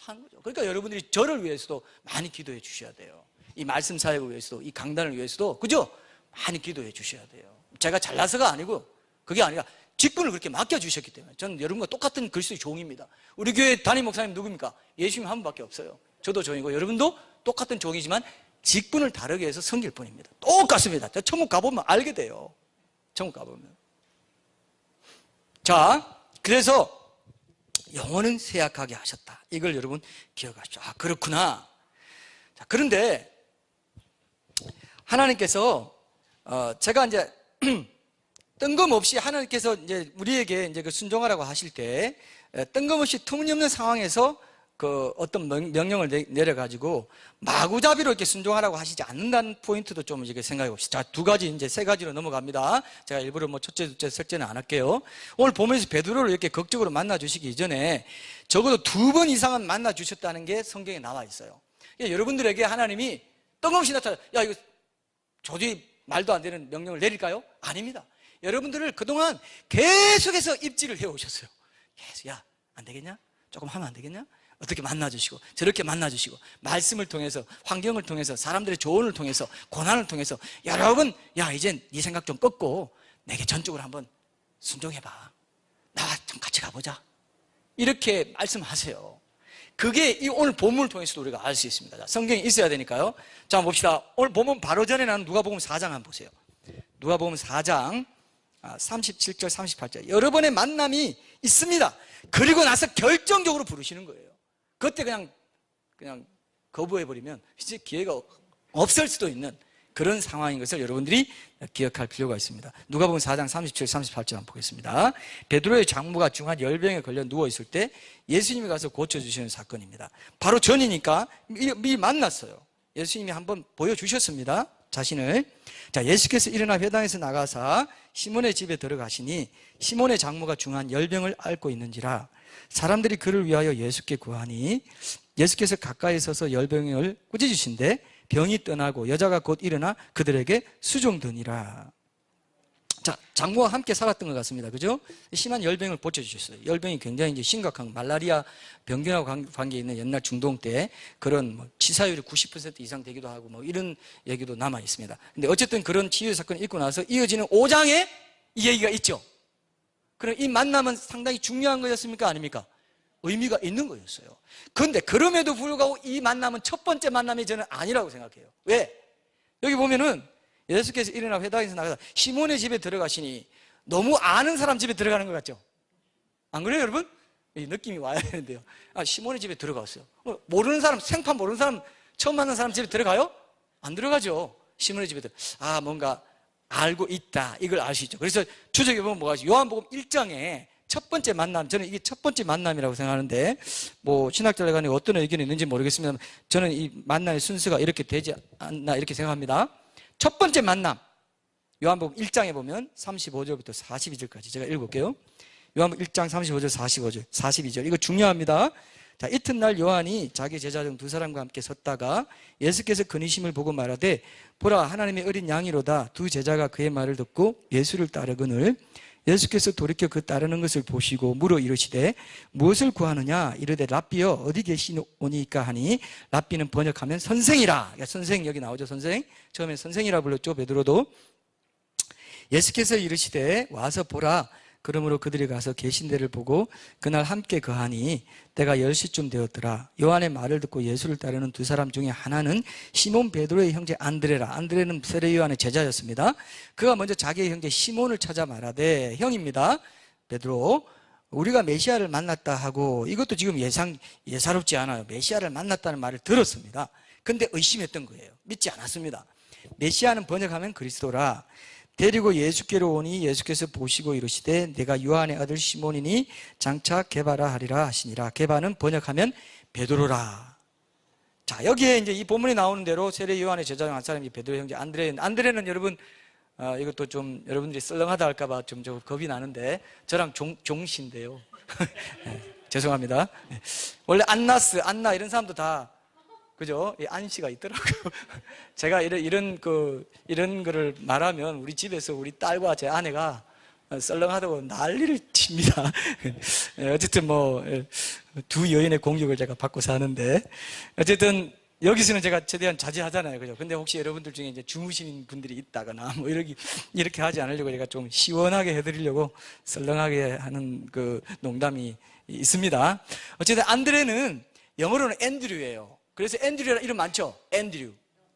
하는 거죠. 그러니까 여러분들이 저를 위해서도 많이 기도해 주셔야 돼요. 이 말씀 사역을 위해서도, 이 강단을 위해서도, 그죠? 많이 기도해 주셔야 돼요. 제가 잘나서가 아니고 그게 아니라 직분을 그렇게 맡겨주셨기 때문에. 저는 여러분과 똑같은 그리스도의 종입니다. 우리 교회 담임 목사님 누굽니까? 예수님 한 분밖에 없어요. 저도 종이고 여러분도 똑같은 종이지만 직분을 다르게 해서 섬길 뿐입니다. 똑같습니다. 천국 가보면 알게 돼요. 천국 가보면. 자, 그래서 영혼은 쇠약하게 하셨다. 이걸 여러분 기억하십시오. 그렇구나. 자, 그런데 하나님께서 제가 이제 뜬금없이 하나님께서 이제 우리에게 이제 그 순종하라고 하실 때 뜬금없이 터무니없는 상황에서 그 어떤 명령을 내려가지고 마구잡이로 이렇게 순종하라고 하시지 않는다는 포인트도 좀 이렇게 생각해 봅시다. 자, 2가지 이제 3가지로 넘어갑니다. 제가 일부러 뭐 첫째, 둘째, 셋째는 안 할게요. 오늘 보면서 베드로를 이렇게 극적으로 만나 주시기 이전에 적어도 2번 이상은 만나 주셨다는 게 성경에 나와 있어요. 그러니까 여러분들에게 하나님이 뜬금없이 나타나. 야, 이거 도저히 말도 안 되는 명령을 내릴까요? 아닙니다. 여러분들을 그동안 계속해서 입질을 해오셨어요. 계속, 야, 안 되겠냐? 조금 하면 안 되겠냐? 어떻게 만나주시고 저렇게 만나주시고 말씀을 통해서, 환경을 통해서, 사람들의 조언을 통해서, 고난을 통해서 여러분, 야, 이젠 네 생각 좀 꺾고 내게 전적으로 한번 순종해봐. 나와 좀 같이 가보자. 이렇게 말씀하세요. 그게 이 오늘 본문을 통해서도 우리가 알 수 있습니다. 자, 성경이 있어야 되니까요. 자, 한번 봅시다. 오늘 본문 바로 전에 나는 누가복음 4장 한번 보세요. 누가복음 4장 37절 38절. 여러 번의 만남이 있습니다. 그리고 나서 결정적으로 부르시는 거예요. 그때 그냥 거부해버리면 이제 기회가 없을 수도 있는 그런 상황인 것을 여러분들이 기억할 필요가 있습니다. 누가복음 4장 37, 38절 한번 보겠습니다. 베드로의 장모가 중한 열병에 걸려 누워있을 때 예수님이 가서 고쳐주시는 사건입니다. 바로 전이니까 미리 만났어요. 예수님이 한번 보여주셨습니다. 자신을. 자, 예수께서 일어나 회당에서 나가사 시몬의 집에 들어가시니 시몬의 장모가 중한 열병을 앓고 있는지라 사람들이 그를 위하여 예수께 구하니 예수께서 가까이 서서 열병을 꾸짖으신데 병이 떠나고 여자가 곧 일어나 그들에게 수종드니라. 자, 장모와 함께 살았던 것 같습니다. 그죠? 심한 열병을 고쳐주셨어요. 열병이 굉장히 이제 심각한 말라리아 병균하고 관계 있는 옛날 중동 때 그런 뭐 치사율이 90% 이상 되기도 하고 뭐 이런 얘기도 남아 있습니다. 근데 어쨌든 그런 치유 사건을 읽고 나서 이어지는 5장에 이 얘기가 있죠. 그럼 이 만남은 상당히 중요한 거였습니까? 아닙니까? 의미가 있는 거였어요. 그런데 그럼에도 불구하고 이 만남은 첫 번째 만남이 저는 아니라고 생각해요. 왜? 여기 보면은 예수께서 일어나 회당에서 나가서 시몬의 집에 들어가시니 너무 아는 사람 집에 들어가는 것 같죠? 안 그래요, 여러분? 이 느낌이 와야 되는데요. 아, 시몬의 집에 들어갔어요. 모르는 사람, 생판 모르는 사람, 처음 만난 사람 집에 들어가요? 안 들어가죠. 시몬의 집에 아, 뭔가 알고 있다. 이걸 알 수 있죠. 그래서 주석에 보면 뭐가 있죠? 요한복음 1장에 첫 번째 만남, 저는 이게 첫 번째 만남이라고 생각하는데 뭐 신학자들 간에 어떤 의견이 있는지 모르겠습니다만 저는 이 만남의 순서가 이렇게 되지 않나 이렇게 생각합니다. 첫 번째 만남, 요한복음 1장에 보면 35절부터 42절까지 제가 읽어볼게요. 요한복음 1장 35절 45절 42절 이거 중요합니다. 자, 이튿날 요한이 자기 제자 중 두 사람과 함께 섰다가 예수께서 근위심을 보고 말하되 보라 하나님의 어린 양이로다. 두 제자가 그의 말을 듣고 예수를 따르거늘 예수께서 돌이켜 그 따르는 것을 보시고 물어 이르시되 무엇을 구하느냐 이르되 랍비여 어디 계시오니까 하니 랍비는 번역하면 선생이라. 그러니까 선생 여기 나오죠. 선생. 처음에 선생이라 불렀죠. 베드로도. 예수께서 이르시되 와서 보라. 그러므로 그들이 가서 계신 데를 보고 그날 함께 거하니 때가 10시쯤 되었더라. 요한의 말을 듣고 예수를 따르는 두 사람 중에 하나는 시몬 베드로의 형제 안드레라. 안드레는 세례 요한의 제자였습니다. 그가 먼저 자기의 형제 시몬을 찾아 말하되 형입니다. 베드로 우리가 메시아를 만났다 하고 이것도 지금 예사롭지 않아요. 메시아를 만났다는 말을 들었습니다. 근데 의심했던 거예요. 믿지 않았습니다. 메시아는 번역하면 그리스도라. 데리고 예수께로 오니 예수께서 보시고 이르시되 내가 요한의 아들 시몬이니 장차 게바라 하리라 하시니라. 게바는 번역하면 베드로라. 자, 여기에 이제 이 본문에 나오는 대로 세례 요한의 제자 중 한 사람이 베드로 형제 안드레는 여러분 이것도 좀 여러분들이 썰렁하다 할까봐 좀 겁이 나는데 저랑 종신데요. 네, 죄송합니다. 원래 안나 이런 사람도 다 그죠? 안씨가 있더라고요. 제가 이런 거를 말하면 우리 집에서 우리 딸과 제 아내가 썰렁하다고 난리를 칩니다. 어쨌든 두 여인의 공격을 제가 받고 사는데 어쨌든 여기서는 제가 최대한 자제하잖아요. 그죠? 근데 혹시 여러분들 중에 이제 주무시는 분들이 있다거나 이렇게 하지 않으려고 제가 좀 시원하게 해드리려고 썰렁하게 하는 그 농담이 있습니다. 어쨌든 안드레는 영어로는 앤드류예요. 그래서 앤드류라는 이름 많죠?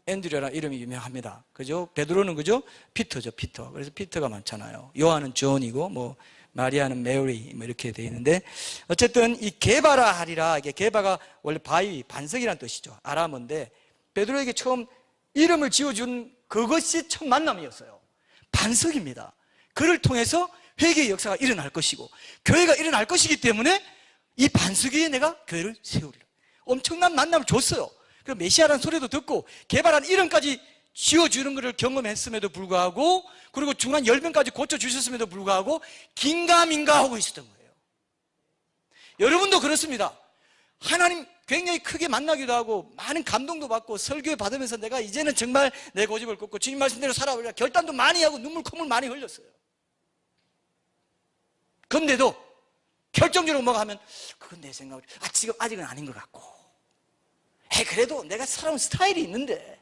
앤드류라는 이름이 유명합니다. 그죠? 베드로는 그죠? 피터죠, 피터. 그래서 피터가 많잖아요. 요한은 존이고, 마리아는 메리, 이렇게 되어 있는데, 어쨌든 이 게바라 하리라, 이게 게바가 원래 반석이라는 뜻이죠. 아람어인데, 베드로에게 처음 이름을 지어준 그것이 첫 만남이었어요. 반석입니다. 그를 통해서 회개의 역사가 일어날 것이고, 교회가 일어날 것이기 때문에 이 반석 위에 내가 교회를 세우리라. 엄청난 만남을 줬어요. 그 메시아라는 소리도 듣고 개발한 이름까지 지어주는 것을 경험했음에도 불구하고 그리고 중한 열병까지 고쳐주셨음에도 불구하고 긴가민가 하고 있었던 거예요. 여러분도 그렇습니다. 하나님 굉장히 크게 만나기도 하고 많은 감동도 받고 설교 받으면서 내가 이제는 정말 내 고집을 꺾고 주님 말씀대로 살아보자 결단도 많이 하고 눈물 콧물 많이 흘렸어요. 그런데도 결정적으로 뭐가 하면 그건 내 생각으로 지금 아직은 아닌 것 같고 그래도 내가 살아온 스타일이 있는데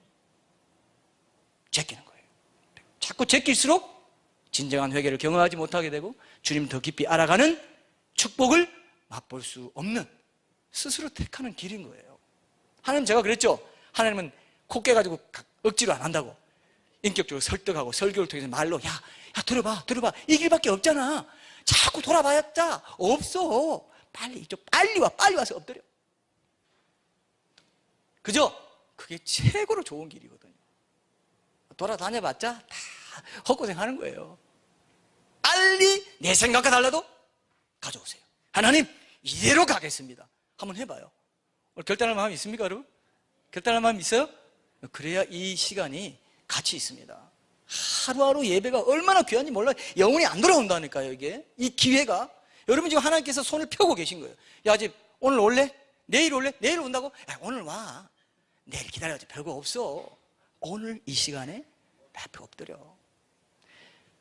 제끼는 거예요. 자꾸 제낄수록 진정한 회개를 경험하지 못하게 되고 주님 더 깊이 알아가는 축복을 맛볼 수 없는 스스로 택하는 길인 거예요. 하나님 제가 그랬죠. 하나님은 코 깨가지고 억지로 안 한다고 인격적으로 설득하고 설교를 통해서 말로 야 들어봐 이 길밖에 없잖아. 자꾸 돌아봐야자 없어. 빨리 와서 엎드려. 그죠? 그게 최고로 좋은 길이거든요. 돌아다녀봤자 다 헛고생하는 거예요. 빨리 내 생각과 달라도 가져오세요. 하나님 이대로 가겠습니다. 한번 해봐요. 오늘 결단할 마음이 있습니까 여러분? 결단할 마음이 있어요? 그래야 이 시간이 가치 있습니다. 하루하루 예배가 얼마나 귀한지 몰라요. 영혼이 안 돌아온다니까요. 이게 이 기회가 여러분 지금 하나님께서 손을 펴고 계신 거예요. 야 이제 오늘 올래? 내일 올래? 내일 온다고? 야, 오늘 와. 내일 기다려야지. 별거 없어. 오늘 이 시간에 내 앞에 엎드려.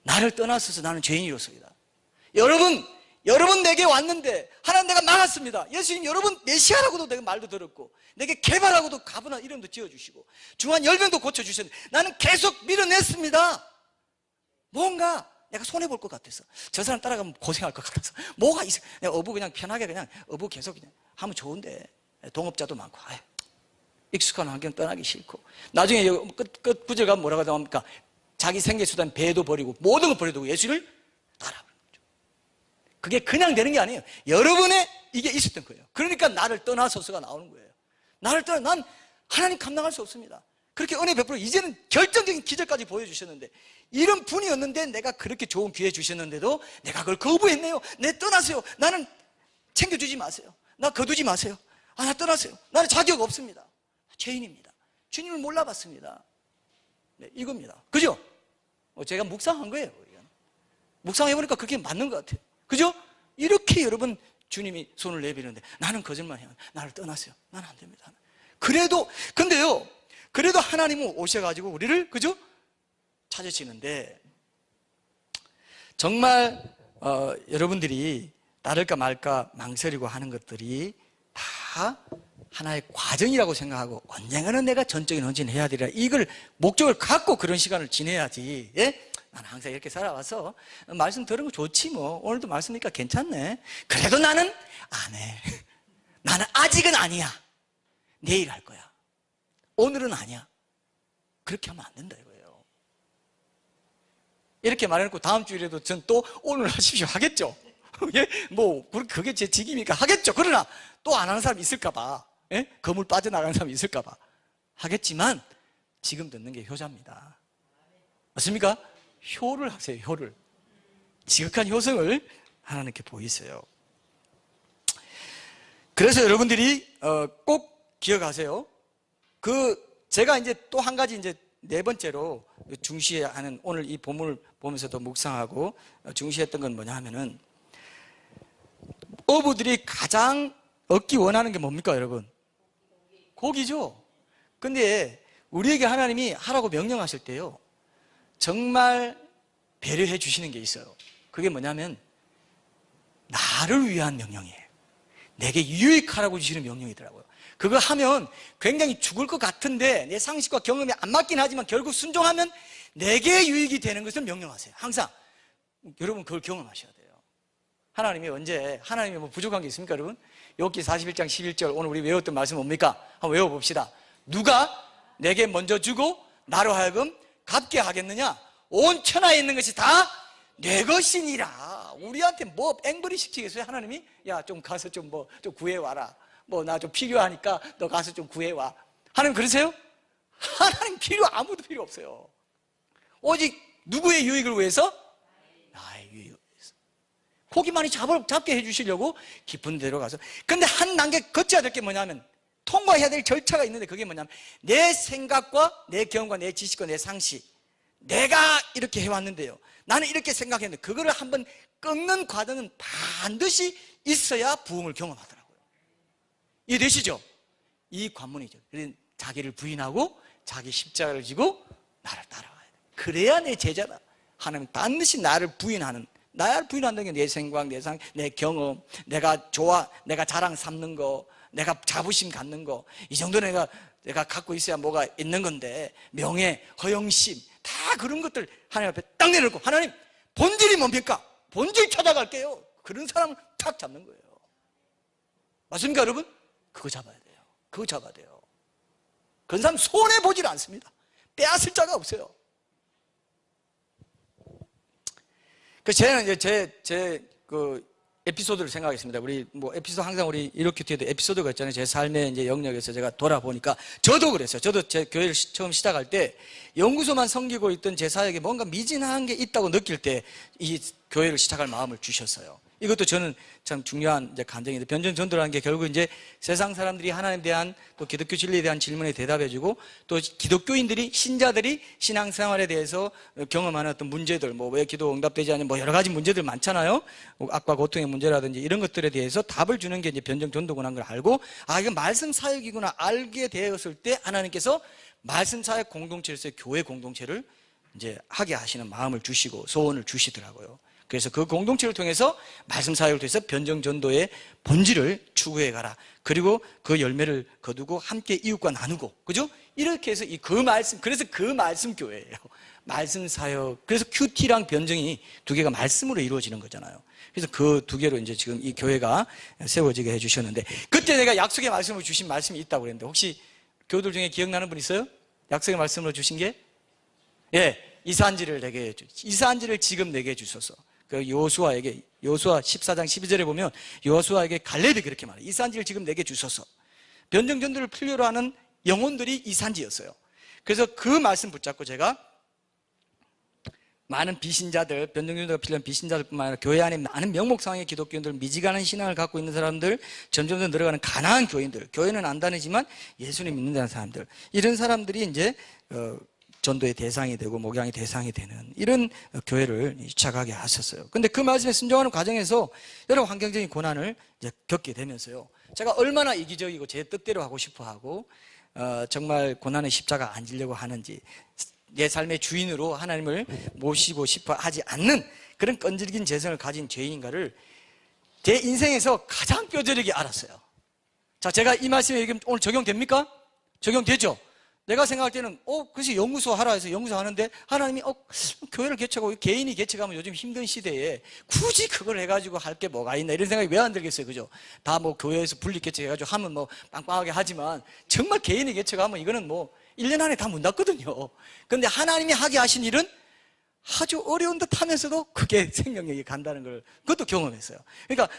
나를 떠나서서 나는 죄인이로서이다. 여러분 내게 왔는데 하나님 내가 막았습니다. 예수님 여러분 메시아라고도 내가 말도 들었고 내게 개발하고도 가분한 이름도 지어주시고 중한 열병도 고쳐주셨는데 나는 계속 밀어냈습니다. 뭔가 내가 손해볼 것 같아서 저 사람 따라가면 고생할 것 같아서 뭐가 있어. 내가 어부 그냥 편하게 그냥 어부 계속 그냥 하면 좋은데 동업자도 많고 익숙한 환경 떠나기 싫고 나중에 끝 구절 가면 뭐라고 나옵니까? 자기 생계수단 배도 버리고 모든 걸 버려두고 예수를 따라버린 거죠. 그게 그냥 되는 게 아니에요. 여러분의 이게 있었던 거예요. 그러니까 나를 떠나소서가 나오는 거예요. 나를 떠나 난 하나님 감당할 수 없습니다. 그렇게 은혜 베풀어 이제는 결정적인 기적까지 보여주셨는데 이런 분이었는데 내가 그렇게 좋은 기회 주셨는데도 내가 그걸 거부했네요. 내 떠나세요. 나는 챙겨주지 마세요. 나 거두지 마세요. 나 떠나세요. 나는 자격 없습니다. 죄인입니다. 주님을 몰라봤습니다. 네, 이겁니다. 그죠? 제가 묵상한 거예요. 묵상해보니까 그게 맞는 것 같아요. 그죠? 이렇게 여러분 주님이 손을 내비는데 나는 거짓말해요. 나를 떠나세요. 나는 안 됩니다. 그래도 하나님은 오셔가지고 우리를 그죠? 찾으시는데 정말 여러분들이 따를까 말까 망설이고 하는 것들이 다 하나의 과정이라고 생각하고 언젠가는 내가 전적인 헌신을 해야 되리라 이걸 목적을 갖고 그런 시간을 지내야지. 예? 나는 항상 이렇게 살아와서 말씀 들은 거 좋지 뭐 오늘도 말씀이니까 괜찮네. 그래도 나는 안 해. 나는 아직은 아니야. 내일 할 거야. 오늘은 아니야. 그렇게 하면 안 된다 이거예요. 이렇게 말해놓고 다음 주일에도 전 또 오늘 하십시오 하겠죠. 예? 뭐 그게 제 직임이니까 하겠죠. 그러나 또 안 하는 사람이 있을까 봐. 예? 거물 빠져나가는 사람이 있을까 봐 하겠지만 지금 듣는 게 효자입니다. 맞습니까? 효를 하세요. 효를. 지극한 효성을 하나님께 보이세요. 그래서 여러분들이 꼭 기억하세요. 제가 이제 또 한 가지 이제 네 번째로 중시하는 오늘 이 본문을 보면서도 묵상하고 중시했던 건 뭐냐 하면은 어부들이 가장 얻기 원하는 게 뭡니까 여러분? 고기죠. 근데 우리에게 하나님이 하라고 명령하실 때요 정말 배려해 주시는 게 있어요. 그게 뭐냐면 나를 위한 명령이에요. 내게 유익하라고 주시는 명령이더라고요. 그거 하면 굉장히 죽을 것 같은데 내 상식과 경험이 안 맞긴 하지만 결국 순종하면 내게 유익이 되는 것을 명령하세요. 항상 여러분 그걸 경험하셔야 돼요. 하나님이 뭐 부족한 게 있습니까 여러분? 욥기 41장 11절 오늘 우리 외웠던 말씀 뭡니까? 한번 외워봅시다. 누가 내게 먼저 주고 나로 하여금 갚게 하겠느냐? 온 천하에 있는 것이 다 내 것이니라. 우리한테 뭐 앵벌이 시키겠어요? 하나님이 야 좀 가서 좀 구해와라. 뭐 나 좀 필요하니까 너 가서 좀 구해와. 하나님 그러세요? 하나님 아무도 필요 없어요. 오직 누구의 유익을 위해서? 나의 유익을 위해서. 고기 많이 잡게 해주시려고 깊은 데로 가서. 근데 한 단계 거쳐야 될 게 뭐냐면 통과해야 될 절차가 있는데 그게 뭐냐면 내 생각과 내 경험과 내 지식과 내 상식 내가 이렇게 해왔는데요 나는 이렇게 생각했는데 그거를 한번 꺾는 과정은 반드시 있어야 부흥을 경험하더라고요. 이해되시죠? 이 관문이죠. 그래서 자기를 부인하고 자기 십자가를 지고 나를 따라와야 돼. 그래야 내 제자다. 하나님 반드시 나를 부인하는, 나를 부인한다는 게 내 생각, 내 경험, 내가 내가 자랑 삼는 거, 내가 자부심 갖는 거, 이 정도 내가 갖고 있어야 뭐가 있는 건데, 명예, 허영심, 다 그런 것들 하나님 앞에 딱 내놓고, 하나님 본질이 뭡니까? 본질 찾아갈게요. 그런 사람을 탁 잡는 거예요. 맞습니까, 여러분? 그거 잡아야 돼요. 그거 잡아야 돼요. 그런 사람 손해보질 않습니다. 빼앗을 자가 없어요. 저는 이제 그 에피소드를 생각했습니다. 우리 뭐 에피소드 항상 우리 이렇게 뒤에도 에피소드가 있잖아요. 제 삶의 이제 영역에서 제가 돌아보니까 저도 그랬어요. 저도 제 교회를 처음 시작할 때 연구소만 섬기고 있던 제 사역에 뭔가 미진한 게 있다고 느낄 때 이 교회를 시작할 마음을 주셨어요. 이것도 저는 참 중요한 이제 감정인데, 변증 전도라는 게 결국 이제 세상 사람들이 하나님에 대한 또 기독교 진리에 대한 질문에 대답해주고, 또 기독교인들이, 신자들이 신앙생활에 대해서 경험하는 어떤 문제들, 뭐 왜 기도 응답되지 않는 뭐 여러 가지 문제들 많잖아요. 악과 고통의 문제라든지 이런 것들에 대해서 답을 주는 게 이제 변증 전도구나 걸 알고, 아, 이건 말씀 사역이구나 알게 되었을 때 하나님께서 말씀 사역 공동체에서 교회 공동체를 이제 하게 하시는 마음을 주시고 소원을 주시더라고요. 그래서 그 공동체를 통해서 말씀 사역을 통해서 변증 전도의 본질을 추구해 가라. 그리고 그 열매를 거두고 함께 이웃과 나누고, 그죠? 이렇게 해서 그래서 그 말씀 교회예요. 말씀 사역. 그래서 큐티랑 변증이 두 개가 말씀으로 이루어지는 거잖아요. 그래서 그 두 개로 이제 지금 이 교회가 세워지게 해주셨는데, 그때 내가 약속의 말씀을 주신 말씀이 있다고 그랬는데, 혹시 교우들 중에 기억나는 분 있어요? 약속의 말씀으로 주신 게? 예, 이산지를 지금 내게 주소서. 그 여호수아 14장 12절에 보면 여호수아에게 갈렙이 그렇게 말해요. 이 산지를 지금 내게 주소서. 변증 전도를 필요로 하는 영혼들이 이 산지였어요. 그래서 그 말씀 붙잡고 제가 많은 비신자들, 변증 전도가 필요한 비신자들뿐만 아니라 교회 안에 많은 명목상의 기독교인들, 미지근한 신앙을 갖고 있는 사람들, 점점 더 늘어가는 가난한 교인들, 교회는 안 다니지만 예수님 믿는다는 사람들, 이런 사람들이 이제 전도의 대상이 되고 목양의 대상이 되는 이런 교회를 시작하게 하셨어요. 근데 그 말씀에 순종하는 과정에서 여러 환경적인 고난을 이제 겪게 되면서요, 제가 얼마나 이기적이고 제 뜻대로 하고 싶어 하고 정말 고난의 십자가 안 지려고 하는지, 내 삶의 주인으로 하나님을 모시고 싶어 하지 않는 그런 끈질긴 재성을 가진 죄인인가를 제 인생에서 가장 뼈저리게 알았어요. 자, 제가 이 말씀에 오늘 적용됩니까? 적용되죠? 내가 생각할 때는 그래서 연구소 하라 해서 연구소 하는데 하나님이 교회를 개척하고 개인이 개척하면 요즘 힘든 시대에 굳이 그걸 해가지고 할 게 뭐가 있나 이런 생각이 왜 안 들겠어요, 그죠? 다 뭐 교회에서 분리 개척해가지고 하면 뭐 빵빵하게 하지만 정말 개인이 개척하면 이거는 뭐 1년 안에 다 문 닫거든요. 그런데 하나님이 하게 하신 일은 아주 어려운 듯 하면서도 그게 생명력이 간다는 걸 그것도 경험했어요. 그러니까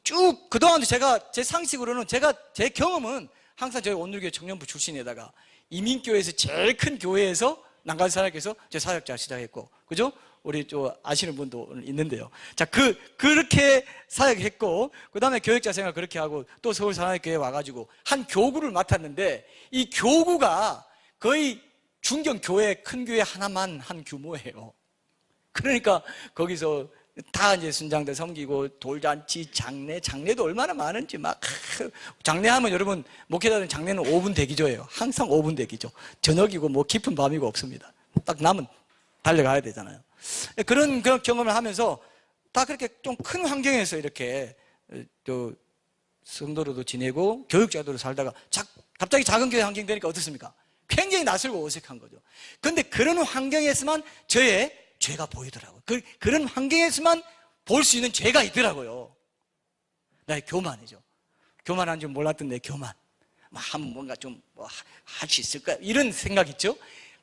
쭉 그동안도 제가 제 상식으로는 제 경험은 항상 저희 온누리교회 청년부 출신에다가 이민교회에서 제일 큰 교회에서 난간 사역에서 제 사역자 시작했고, 그죠? 우리 아시는 분도 있는데요. 자, 그렇게 사역했고, 그 다음에 교육자 생활 그렇게 하고, 또 서울사랑교회에 와가지고 한 교구를 맡았는데, 이 교구가 거의 중견교회, 큰 교회 하나만 한 규모예요. 그러니까 거기서 다 이제 순장들 섬기고 돌잔치, 장례도 얼마나 많은지 막 장례하면 여러분 목회자들은 장례는 5분 대기조예요. 항상 5분 대기조. 저녁이고 뭐 깊은 밤이고 없습니다. 딱 남은 달려가야 되잖아요. 그런 경험을 하면서 다 그렇게 좀 큰 환경에서 이렇게 또 성도로도 지내고 교육자도로 살다가 갑자기 작은 교회 환경 되니까 어떻습니까? 굉장히 낯설고 어색한 거죠. 그런데 그런 환경에서만 저의 죄가 보이더라고요. 그런 환경에서만 볼 수 있는 죄가 있더라고요. 나의 교만이죠. 교만한 줄 몰랐던 내 교만. 뭔가 좀 할 수 있을까? 이런 생각 있죠?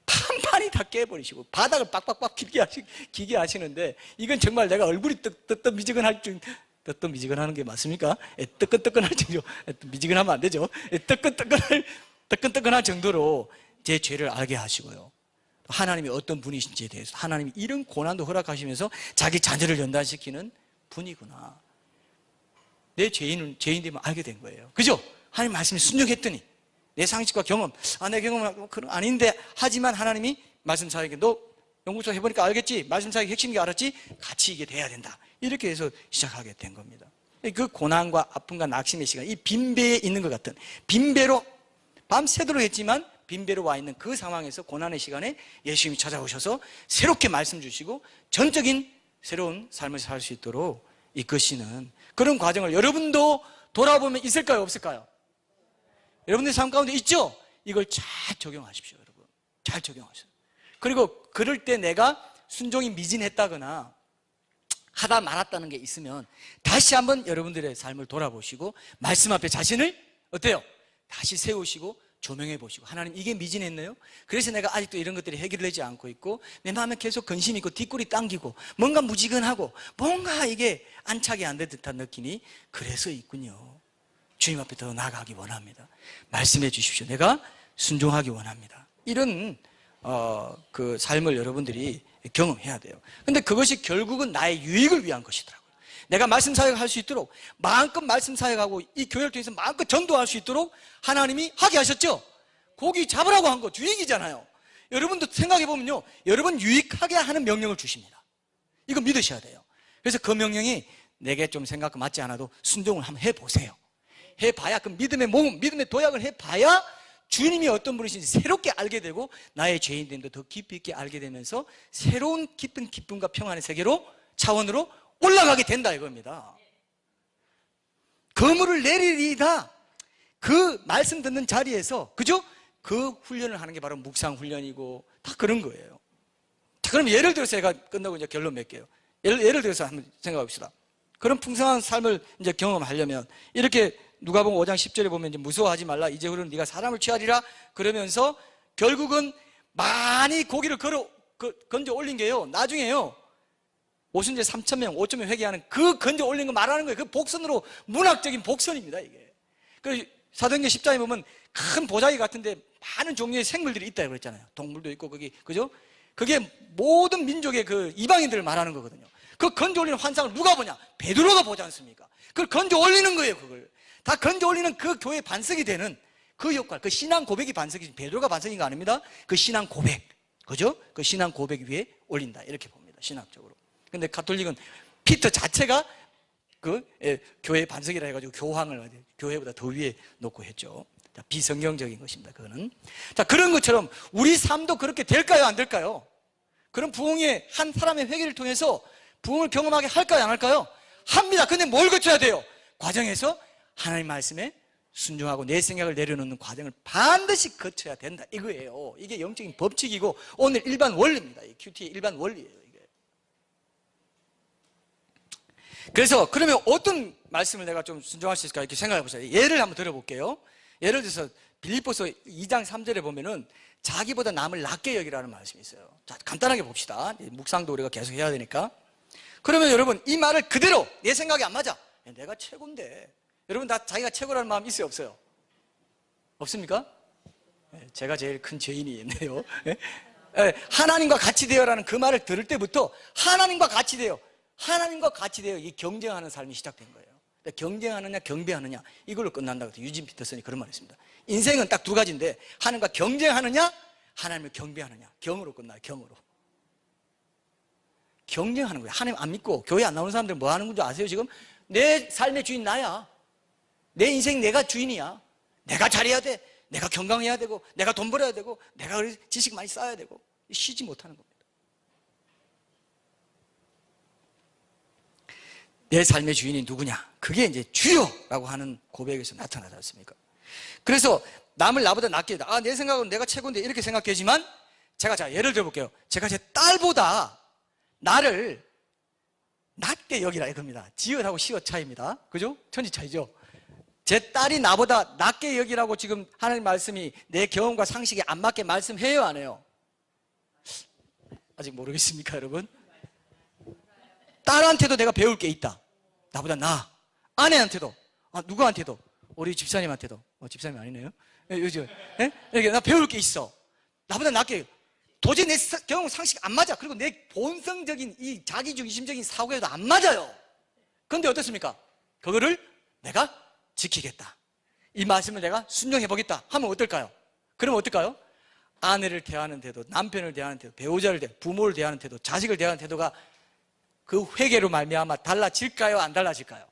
판판이 다 깨버리시고 바닥을 빡빡빡 기게 하시는데, 이건 정말 내가 얼굴이 뜨끈뜨끈하는 게 맞습니까? 뜨끈뜨끈할 정도, 미지근하면 안 되죠. 뜨끈뜨끈할 정도로 제 죄를 알게 하시고요. 하나님이 어떤 분이신지에 대해서, 하나님이 이런 고난도 허락하시면서 자기 자녀를 연단시키는 분이구나. 내 죄인 되면 알게 된 거예요. 그죠? 하나님 말씀에 순종했더니 내 상식과 경험, 내 경험은 그런 아닌데, 하지만 하나님이 말씀 사역에 너 연구소 해보니까 알겠지? 말씀 사역의 핵심이 알았지? 같이 이게 돼야 된다. 이렇게 해서 시작하게 된 겁니다. 그 고난과 아픔과 낙심의 시간, 이 빈배에 있는 것 같은, 빈배로 밤새도록 했지만 빈배로 와 있는 그 상황에서 고난의 시간에 예수님이 찾아오셔서 새롭게 말씀 주시고 전적인 새로운 삶을 살 수 있도록 이끄시는 그런 과정을 여러분도 돌아보면 있을까요? 없을까요? 여러분들 삶 가운데 있죠? 이걸 잘 적용하십시오, 여러분. 잘 적용하세요. 그리고 그럴 때 내가 순종이 미진했다거나 하다 말았다는 게 있으면 다시 한번 여러분들의 삶을 돌아보시고 말씀 앞에 자신을 어때요? 다시 세우시고 조명해 보시고, 하나님 이게 미진했네요? 그래서 내가 아직도 이런 것들이 해결되지 않고 있고 내 마음에 계속 근심이 있고 뒷골이 당기고 뭔가 무지근하고 뭔가 이게 안착이 안 된 듯한 느낌이 그래서 있군요. 주님 앞에 더 나아가기 원합니다. 말씀해 주십시오. 내가 순종하기 원합니다. 이런 그 삶을 여러분들이 경험해야 돼요. 근데 그것이 결국은 나의 유익을 위한 것이더라고요. 내가 말씀 사역할 수 있도록 마음껏 말씀 사역하고 이 교회를 통해서 마음껏 전도할 수 있도록 하나님이 하게 하셨죠. 고기 잡으라고 한 거 유익이잖아요. 여러분도 생각해 보면요, 여러분 유익하게 하는 명령을 주십니다. 이거 믿으셔야 돼요. 그래서 그 명령이 내게 좀 생각과 맞지 않아도 순종을 한번 해보세요. 해봐야, 그 믿음의 몸, 믿음의 도약을 해봐야 주님이 어떤 분이신지 새롭게 알게 되고 나의 죄인됨도 더 깊이 있게 알게 되면서 새로운 깊은 기쁨과 평안의 세계로, 차원으로 올라가게 된다 이겁니다. 거물을 내리리다, 그 말씀 듣는 자리에서, 그죠? 그 훈련을 하는 게 바로 묵상 훈련이고 다 그런 거예요. 자, 그럼 예를 들어서 제가 끝나고 이제 결론 맺게요. 예를 들어서 한번 생각해 봅시다. 그런 풍성한 삶을 이제 경험하려면 이렇게 누가복음 5장 10절에 보면 이제 무서워하지 말라, 이제후로는 네가 사람을 취하리라 그러면서 결국은 많이 고기를 건져 올린 게요, 나중에요 오순절 3,000명, 5,000명 회개하는 그 건져 올린 거 말하는 거예요. 그 복선으로, 문학적인 복선입니다, 이게. 그 사도행전 10장에 보면 큰 보자기 같은데 많은 종류의 생물들이 있다 그랬잖아요. 동물도 있고, 거기, 그죠? 그게 모든 민족의 그 이방인들을 말하는 거거든요. 그 건져 올리는 환상을 누가 보냐? 베드로가 보지 않습니까? 그걸 건져 올리는 거예요, 그걸. 다 건져 올리는 그 교회의 반석이 되는 그 역할, 그 신앙 고백이 반석이, 베드로가 반석인 거 아닙니다. 그 신앙 고백, 그죠? 그 신앙 고백 위에 올린다, 이렇게 봅니다, 신학적으로. 근데 가톨릭은 피터 자체가 그 교회의 반석이라 해가지고 교황을 교회보다 더 위에 놓고 했죠. 자, 비성경적인 것입니다, 그거는. 자, 그런 것처럼 우리 삶도 그렇게 될까요, 안 될까요? 그런 부흥의 한 사람의 회개를 통해서 부흥을 경험하게 할까요, 안 할까요? 합니다. 근데 뭘 거쳐야 돼요? 과정에서 하나님 말씀에 순종하고 내 생각을 내려놓는 과정을 반드시 거쳐야 된다, 이거예요. 이게 영적인 법칙이고 오늘 일반 원리입니다. 이 큐티의 일반 원리예요. 그래서 그러면 어떤 말씀을 내가 좀 순종할 수 있을까 이렇게 생각해 보세요. 예를 한번 들어볼게요. 예를 들어서 빌립보서 2장 3절에 보면은 자기보다 남을 낮게 여기라는 말씀이 있어요. 자, 간단하게 봅시다. 묵상도 우리가 계속 해야 되니까. 그러면 여러분 이 말을 그대로 내 생각이 안 맞아, 내가 최고인데, 여러분 다 자기가 최고라는 마음 있어요, 없어요? 없습니까? 제가 제일 큰 죄인이 있네요. 하나님과 같이 되어라는 그 말을 들을 때부터 하나님과 같이 되어, 하나님과 같이 되어 이 경쟁하는 삶이 시작된 거예요. 경쟁하느냐 경배하느냐 이걸로 끝난다고 해요. 유진 피터슨이 그런 말을 했습니다. 인생은 딱 두 가지인데 하나님과 경쟁하느냐 하나님을 경배하느냐, 경으로 끝나요. 경으로 경쟁하는 거예요. 하나님 안 믿고 교회 안 나오는 사람들 뭐 하는 건지 아세요? 지금 내 삶의 주인 나야, 내 인생 내가 주인이야, 내가 잘해야 돼, 내가 건강해야 되고, 내가 돈 벌어야 되고, 내가 지식 많이 쌓아야 되고, 쉬지 못하는 겁니다. 내 삶의 주인이 누구냐? 그게 이제 주여라고 하는 고백에서 나타나지 않습니까? 그래서 남을 나보다 낮게, 내 생각은 내가 최고인데 이렇게 생각하지만, 제가 예를 들어볼게요. 제가 제 딸보다 나를 낮게 여기라 이겁니다. 지읒하고 시읒 차이입니다. 그죠? 천지 차이죠. 제 딸이 나보다 낮게 여기라고 지금 하나님 말씀이 내 경험과 상식에 안 맞게 말씀해요, 안 해요? 아직 모르겠습니까, 여러분? 딸한테도 내가 배울 게 있다. 나보다 나. 아내한테도, 누구한테도, 우리 집사님한테도, 집사님 아니네요. 요즘, 이렇게 나 배울 게 있어. 나보다 낫게. 도저히 내 경험 상식 안 맞아. 그리고 내 본성적인 이 자기중심적인 사고에도 안 맞아요. 그런데 어떻습니까? 그거를 내가 지키겠다. 이 말씀을 내가 순종해 보겠다 하면 어떨까요? 그러면 어떨까요? 아내를 대하는 태도, 남편을 대하는 태도, 배우자를 대하는, 부모를 대하는 태도, 자식을 대하는 태도가 그 회개로 말미암아 달라질까요, 안 달라질까요?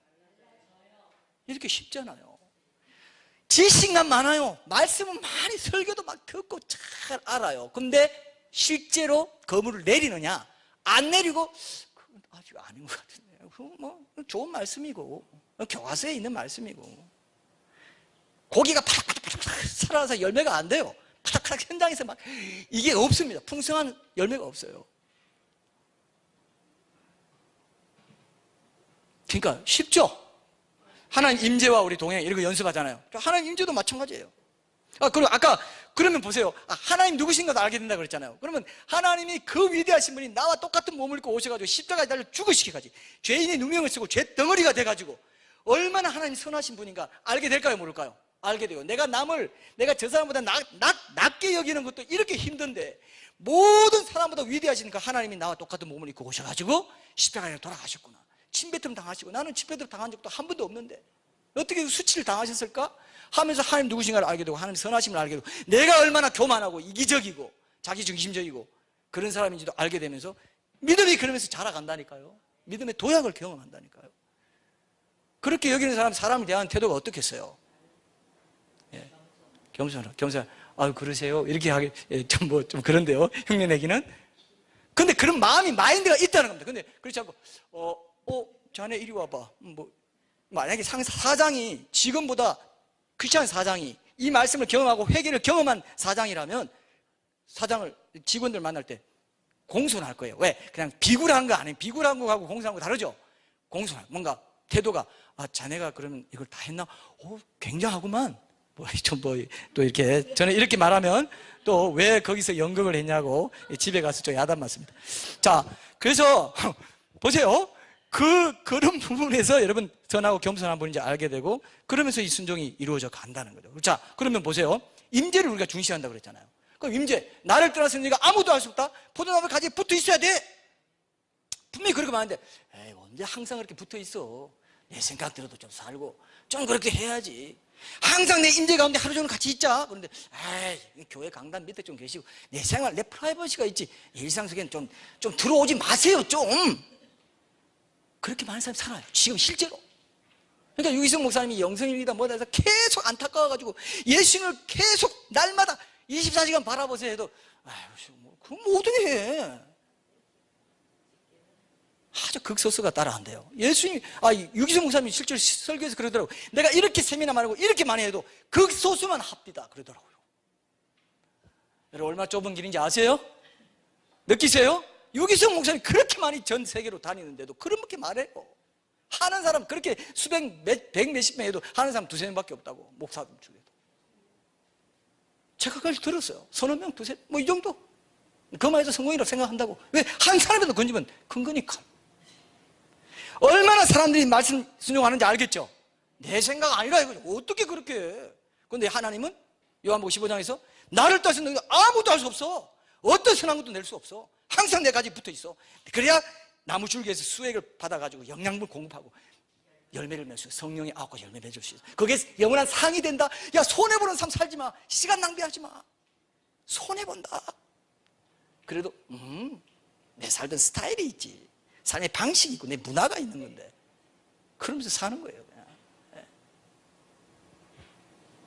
이렇게 쉽잖아요. 지식만 많아요. 말씀은 많이 설교도 막 듣고 잘 알아요. 근데 실제로 거물을 내리느냐? 안 내리고 그건 아직 아닌 것 같은데. 뭐 좋은 말씀이고 교과서에 있는 말씀이고 고기가 파닥파닥 살아서 열매가 안 돼요. 파닥파닥 현장에서 막 이게 없습니다. 풍성한 열매가 없어요. 그러니까 쉽죠? 하나님 임재와 우리 동행 이런 거 연습하잖아요. 하나님 임재도 마찬가지예요. 그리고 아까 그러면 보세요. 하나님 누구신가도 알게 된다 그랬잖아요. 그러면 하나님이 그 위대하신 분이 나와 똑같은 몸을 입고 오셔가지고 십자가에 달려 죽으시기까지 죄인의 누명을 쓰고 죄 덩어리가 돼가지고 얼마나 하나님 선하신 분인가 알게 될까요? 모를까요? 알게 돼요. 내가 저 사람보다 낮게 여기는 것도 이렇게 힘든데 모든 사람보다 위대하신 그 하나님이 나와 똑같은 몸을 입고 오셔가지고 십자가에 돌아가셨구나. 침뱉음 당하시고 나는 침뱉음 당한 적도 한 번도 없는데 어떻게 수치를 당하셨을까? 하면서 하나님 누구신가를 알게 되고 하나님 선하심을 알게 되고 내가 얼마나 교만하고 이기적이고 자기중심적이고 그런 사람인지도 알게 되면서 믿음이 그러면서 자라간다니까요. 믿음의 도약을 경험한다니까요. 그렇게 여기는 사람을 대하는 태도가 어떻겠어요? 예. 겸손. 그러세요? 이렇게 하기 좀 그런데요. 흉내 내기는. 근데 그런 마인드가 있다는 겁니다. 근데 그렇지 않고 자네 이리 와봐. 만약에 사장이 직원보다 크리스찬 사장이 이 말씀을 경험하고 회개를 경험한 사장이라면 사장을 직원들 만날 때 공손할 할 거예요. 왜? 그냥 비굴한 거 아니에요. 비굴한 거하고 공손한 거 다르죠? 공손한 뭔가 태도가 자네가 그러면 이걸 다 했나? 굉장하구만. 또 이렇게 저는 이렇게 말하면 또 왜 거기서 연극을 했냐고 집에 가서 좀 야단 맞습니다. 자, 그래서 보세요. 그런 부분에서 여러분 선하고 겸손한 분인지 알게 되고 그러면서 이 순종이 이루어져 간다는 거죠. 자, 그러면 보세요. 임재를 우리가 중시한다고 그랬잖아요. 그럼 임재, 나를 떠나서 네가 아무도 할 수 없다. 포도나무 가지에 붙어 있어야 돼. 분명히 그렇게 말하는데 언제 항상 그렇게 붙어 있어. 내 생각대로도 좀 살고 좀 그렇게 해야지. 항상 내 임재 가운데 하루 종일 같이 있자. 그런데 교회 강단 밑에 좀 계시고 내 생활, 내 프라이버시가 있지. 일상 속에는 좀 들어오지 마세요. 좀 그렇게 많은 사람이 살아요. 지금 실제로. 그러니까 유기성 목사님이 영성일이다 뭐다 해서 계속 안타까워가지고 예수님을 계속 날마다 24시간 바라보세요 해도 그건 뭐든 해. 아주 극소수가 따라 안 돼요. 유기성 목사님이 실제로 설교에서 그러더라고요. 내가 이렇게 세미나 말하고 이렇게 많이 해도 극소수만 합디다 그러더라고요. 여러분 얼마나 좁은 길인지 아세요? 느끼세요? 유기성 목사님이 그렇게 많이 전 세계로 다니는데도 그렇게 말해요. 하는 사람 그렇게 백 몇십 명 해도 하는 사람 두세 명밖에 없다고. 목사들 중에도 제가 그걸 들었어요. 서너 명, 두세 이 정도. 그만 해서 성공이라고 생각한다고. 왜? 한 사람이라도 건지면 큰 거니까. 얼마나 사람들이 말씀 순종하는지 알겠죠? 내 생각 아니라 이거죠. 어떻게 그렇게 해? 그런데 하나님은 요한복음 15장에서 나를 떠나서 너희가 아무도 할 수 없어. 어떤 선한 것도 낼 수 없어. 항상 내 가지 붙어 있어. 그래야 나무 줄기에서 수액을 받아가지고 영양분 공급하고 열매를 맺을 수 있어. 성령의 9가지 열매 맺을 수 있어. 그게 영원한 상이 된다. 야, 손해보는 삶 살지 마. 시간 낭비하지 마. 손해본다. 그래도 내 살던 스타일이 있지. 삶의 방식이 있고 내 문화가 있는 건데 그러면서 사는 거예요. 그냥.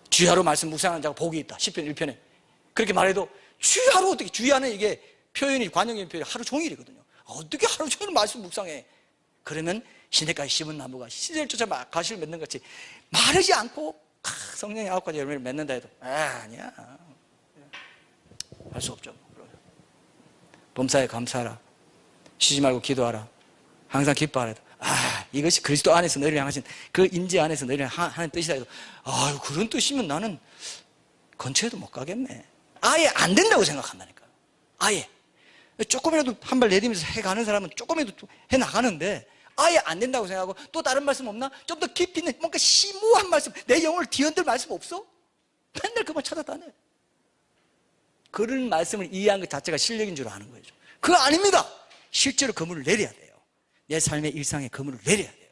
주야로 말씀 묵상하는 자가 복이 있다. 10편 1편에 그렇게 말해도 주야로 어떻게 주야는 이게 표현이 관용적인 표현이 하루 종일이거든요. 어떻게 하루 종일 말씀 묵상해? 그러면 시냇가에 심은 나무가 시절 쫓아 가시를 맺는 것 같이 마르지 않고 성령의 9가지 열매를 맺는다 해도 아니야. 할 수 없죠. 범사에 감사하라. 쉬지 말고 기도하라. 항상 기뻐하라. 이것이 그리스도 안에서 너희를 향하신 그 임재 안에서 너희를 하는 뜻이다 해도 그런 뜻이면 나는 근처에도 못 가겠네. 아예 안 된다고 생각한다니까. 아예 조금이라도 한 발 내디면서 해가는 사람은 조금이라도 해나가는데 아예 안 된다고 생각하고 또 다른 말씀 없나? 좀 더 깊이 있는 뭔가 심오한 말씀, 내 영혼을 뒤흔들 말씀 없어? 맨날 그만 찾아다녀. 그런 말씀을 이해한 것 자체가 실력인 줄 아는 거죠. 그거 아닙니다. 실제로 그물을 내려야 돼요. 내 삶의 일상에 그물을 내려야 돼요.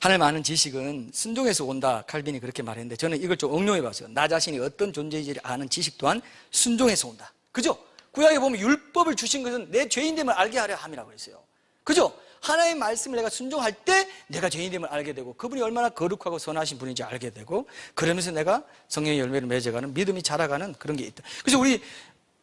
하나님 아는 지식은 순종에서 온다. 칼빈이 그렇게 말했는데 저는 이걸 좀 응용해 봤어요. 나 자신이 어떤 존재인지를 아는 지식 또한 순종에서 온다. 그죠? 구약에 보면 율법을 주신 것은 내 죄인됨을 알게 하려 함이라고 했어요. 그죠? 하나님의 말씀을 내가 순종할 때 내가 죄인됨을 알게 되고 그분이 얼마나 거룩하고 선하신 분인지 알게 되고 그러면서 내가 성령의 열매를 맺어가는 믿음이 자라가는 그런 게 있다. 그래서 우리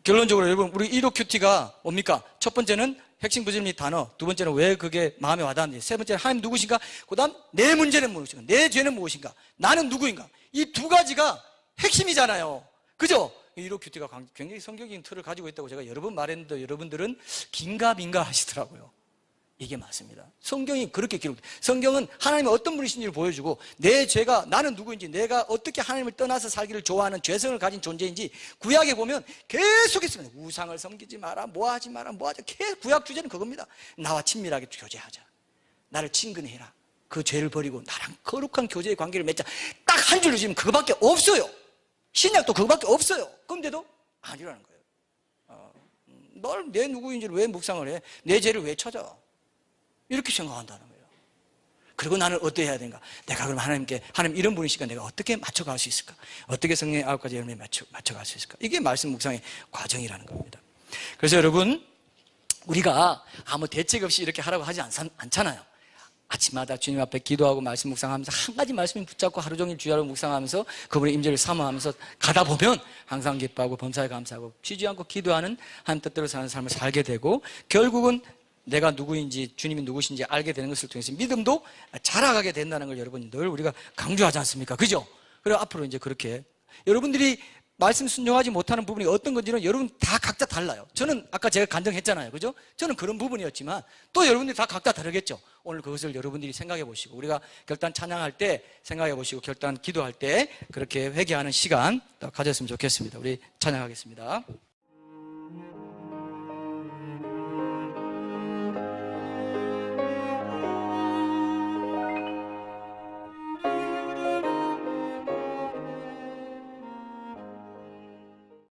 결론적으로 여러분 우리 이독 큐티가 뭡니까? 첫 번째는 핵심 부지런히 단어, 두 번째는 왜 그게 마음에 와닿는지, 세 번째는 하나님 누구신가, 그 다음 내 문제는 무엇인가, 내 죄는 무엇인가, 나는 누구인가. 이 두 가지가 핵심이잖아요. 그죠? 이독 큐티가 굉장히 성경적인 틀을 가지고 있다고 제가 여러 번 말했는데 여러분들은 긴가민가 하시더라고요. 이게 맞습니다. 성경이 그렇게 기록돼요. 성경은 하나님이 어떤 분이신지를 보여주고 내 죄가 나는 누구인지 내가 어떻게 하나님을 떠나서 살기를 좋아하는 죄성을 가진 존재인지 구약에 보면 계속 있습니다. 우상을 섬기지 마라, 뭐하지 마라, 뭐하자. 구약 주제는 그겁니다. 나와 친밀하게 교제하자. 나를 친근해라. 그 죄를 버리고 나랑 거룩한 교제의 관계를 맺자. 딱 한 줄로 지금 그거밖에 없어요. 신약도 그거밖에 없어요. 그런데도 아니라는 거예요. 널 내 누구인지를 왜 묵상을 해? 내 죄를 왜 찾아? 이렇게 생각한다는 거예요. 그리고 나는 어떻게 해야 되는가? 내가 그럼 하나님께, 하나님 이런 분이시니까 내가 어떻게 맞춰갈 수 있을까? 어떻게 성령의 9가지 열매에 맞춰갈 수 있을까? 이게 말씀 묵상의 과정이라는 겁니다. 그래서 여러분, 우리가 아무 대책 없이 이렇게 하라고 하지 않잖아요. 아침마다 주님 앞에 기도하고 말씀 묵상하면서 한 가지 말씀을 붙잡고 하루 종일 주야로 묵상하면서 그분의 임재를 사모하면서 가다 보면 항상 기뻐하고 범사에 감사하고 쉬지 않고 기도하는 하나님 뜻대로 사는 삶을 살게 되고 결국은 내가 누구인지 주님이 누구신지 알게 되는 것을 통해서 믿음도 자라가게 된다는 걸 여러분 늘 우리가 강조하지 않습니까? 그죠? 그리고 앞으로 이제 그렇게 여러분들이 말씀 순종하지 못하는 부분이 어떤 건지는 여러분 다 각자 달라요. 저는 아까 제가 간증했잖아요. 그죠? 저는 그런 부분이었지만 또 여러분들이 다 각자 다르겠죠. 오늘 그것을 여러분들이 생각해 보시고 우리가 결단 찬양할 때 생각해 보시고 결단 기도할 때 그렇게 회개하는 시간 가졌으면 좋겠습니다. 우리 찬양하겠습니다.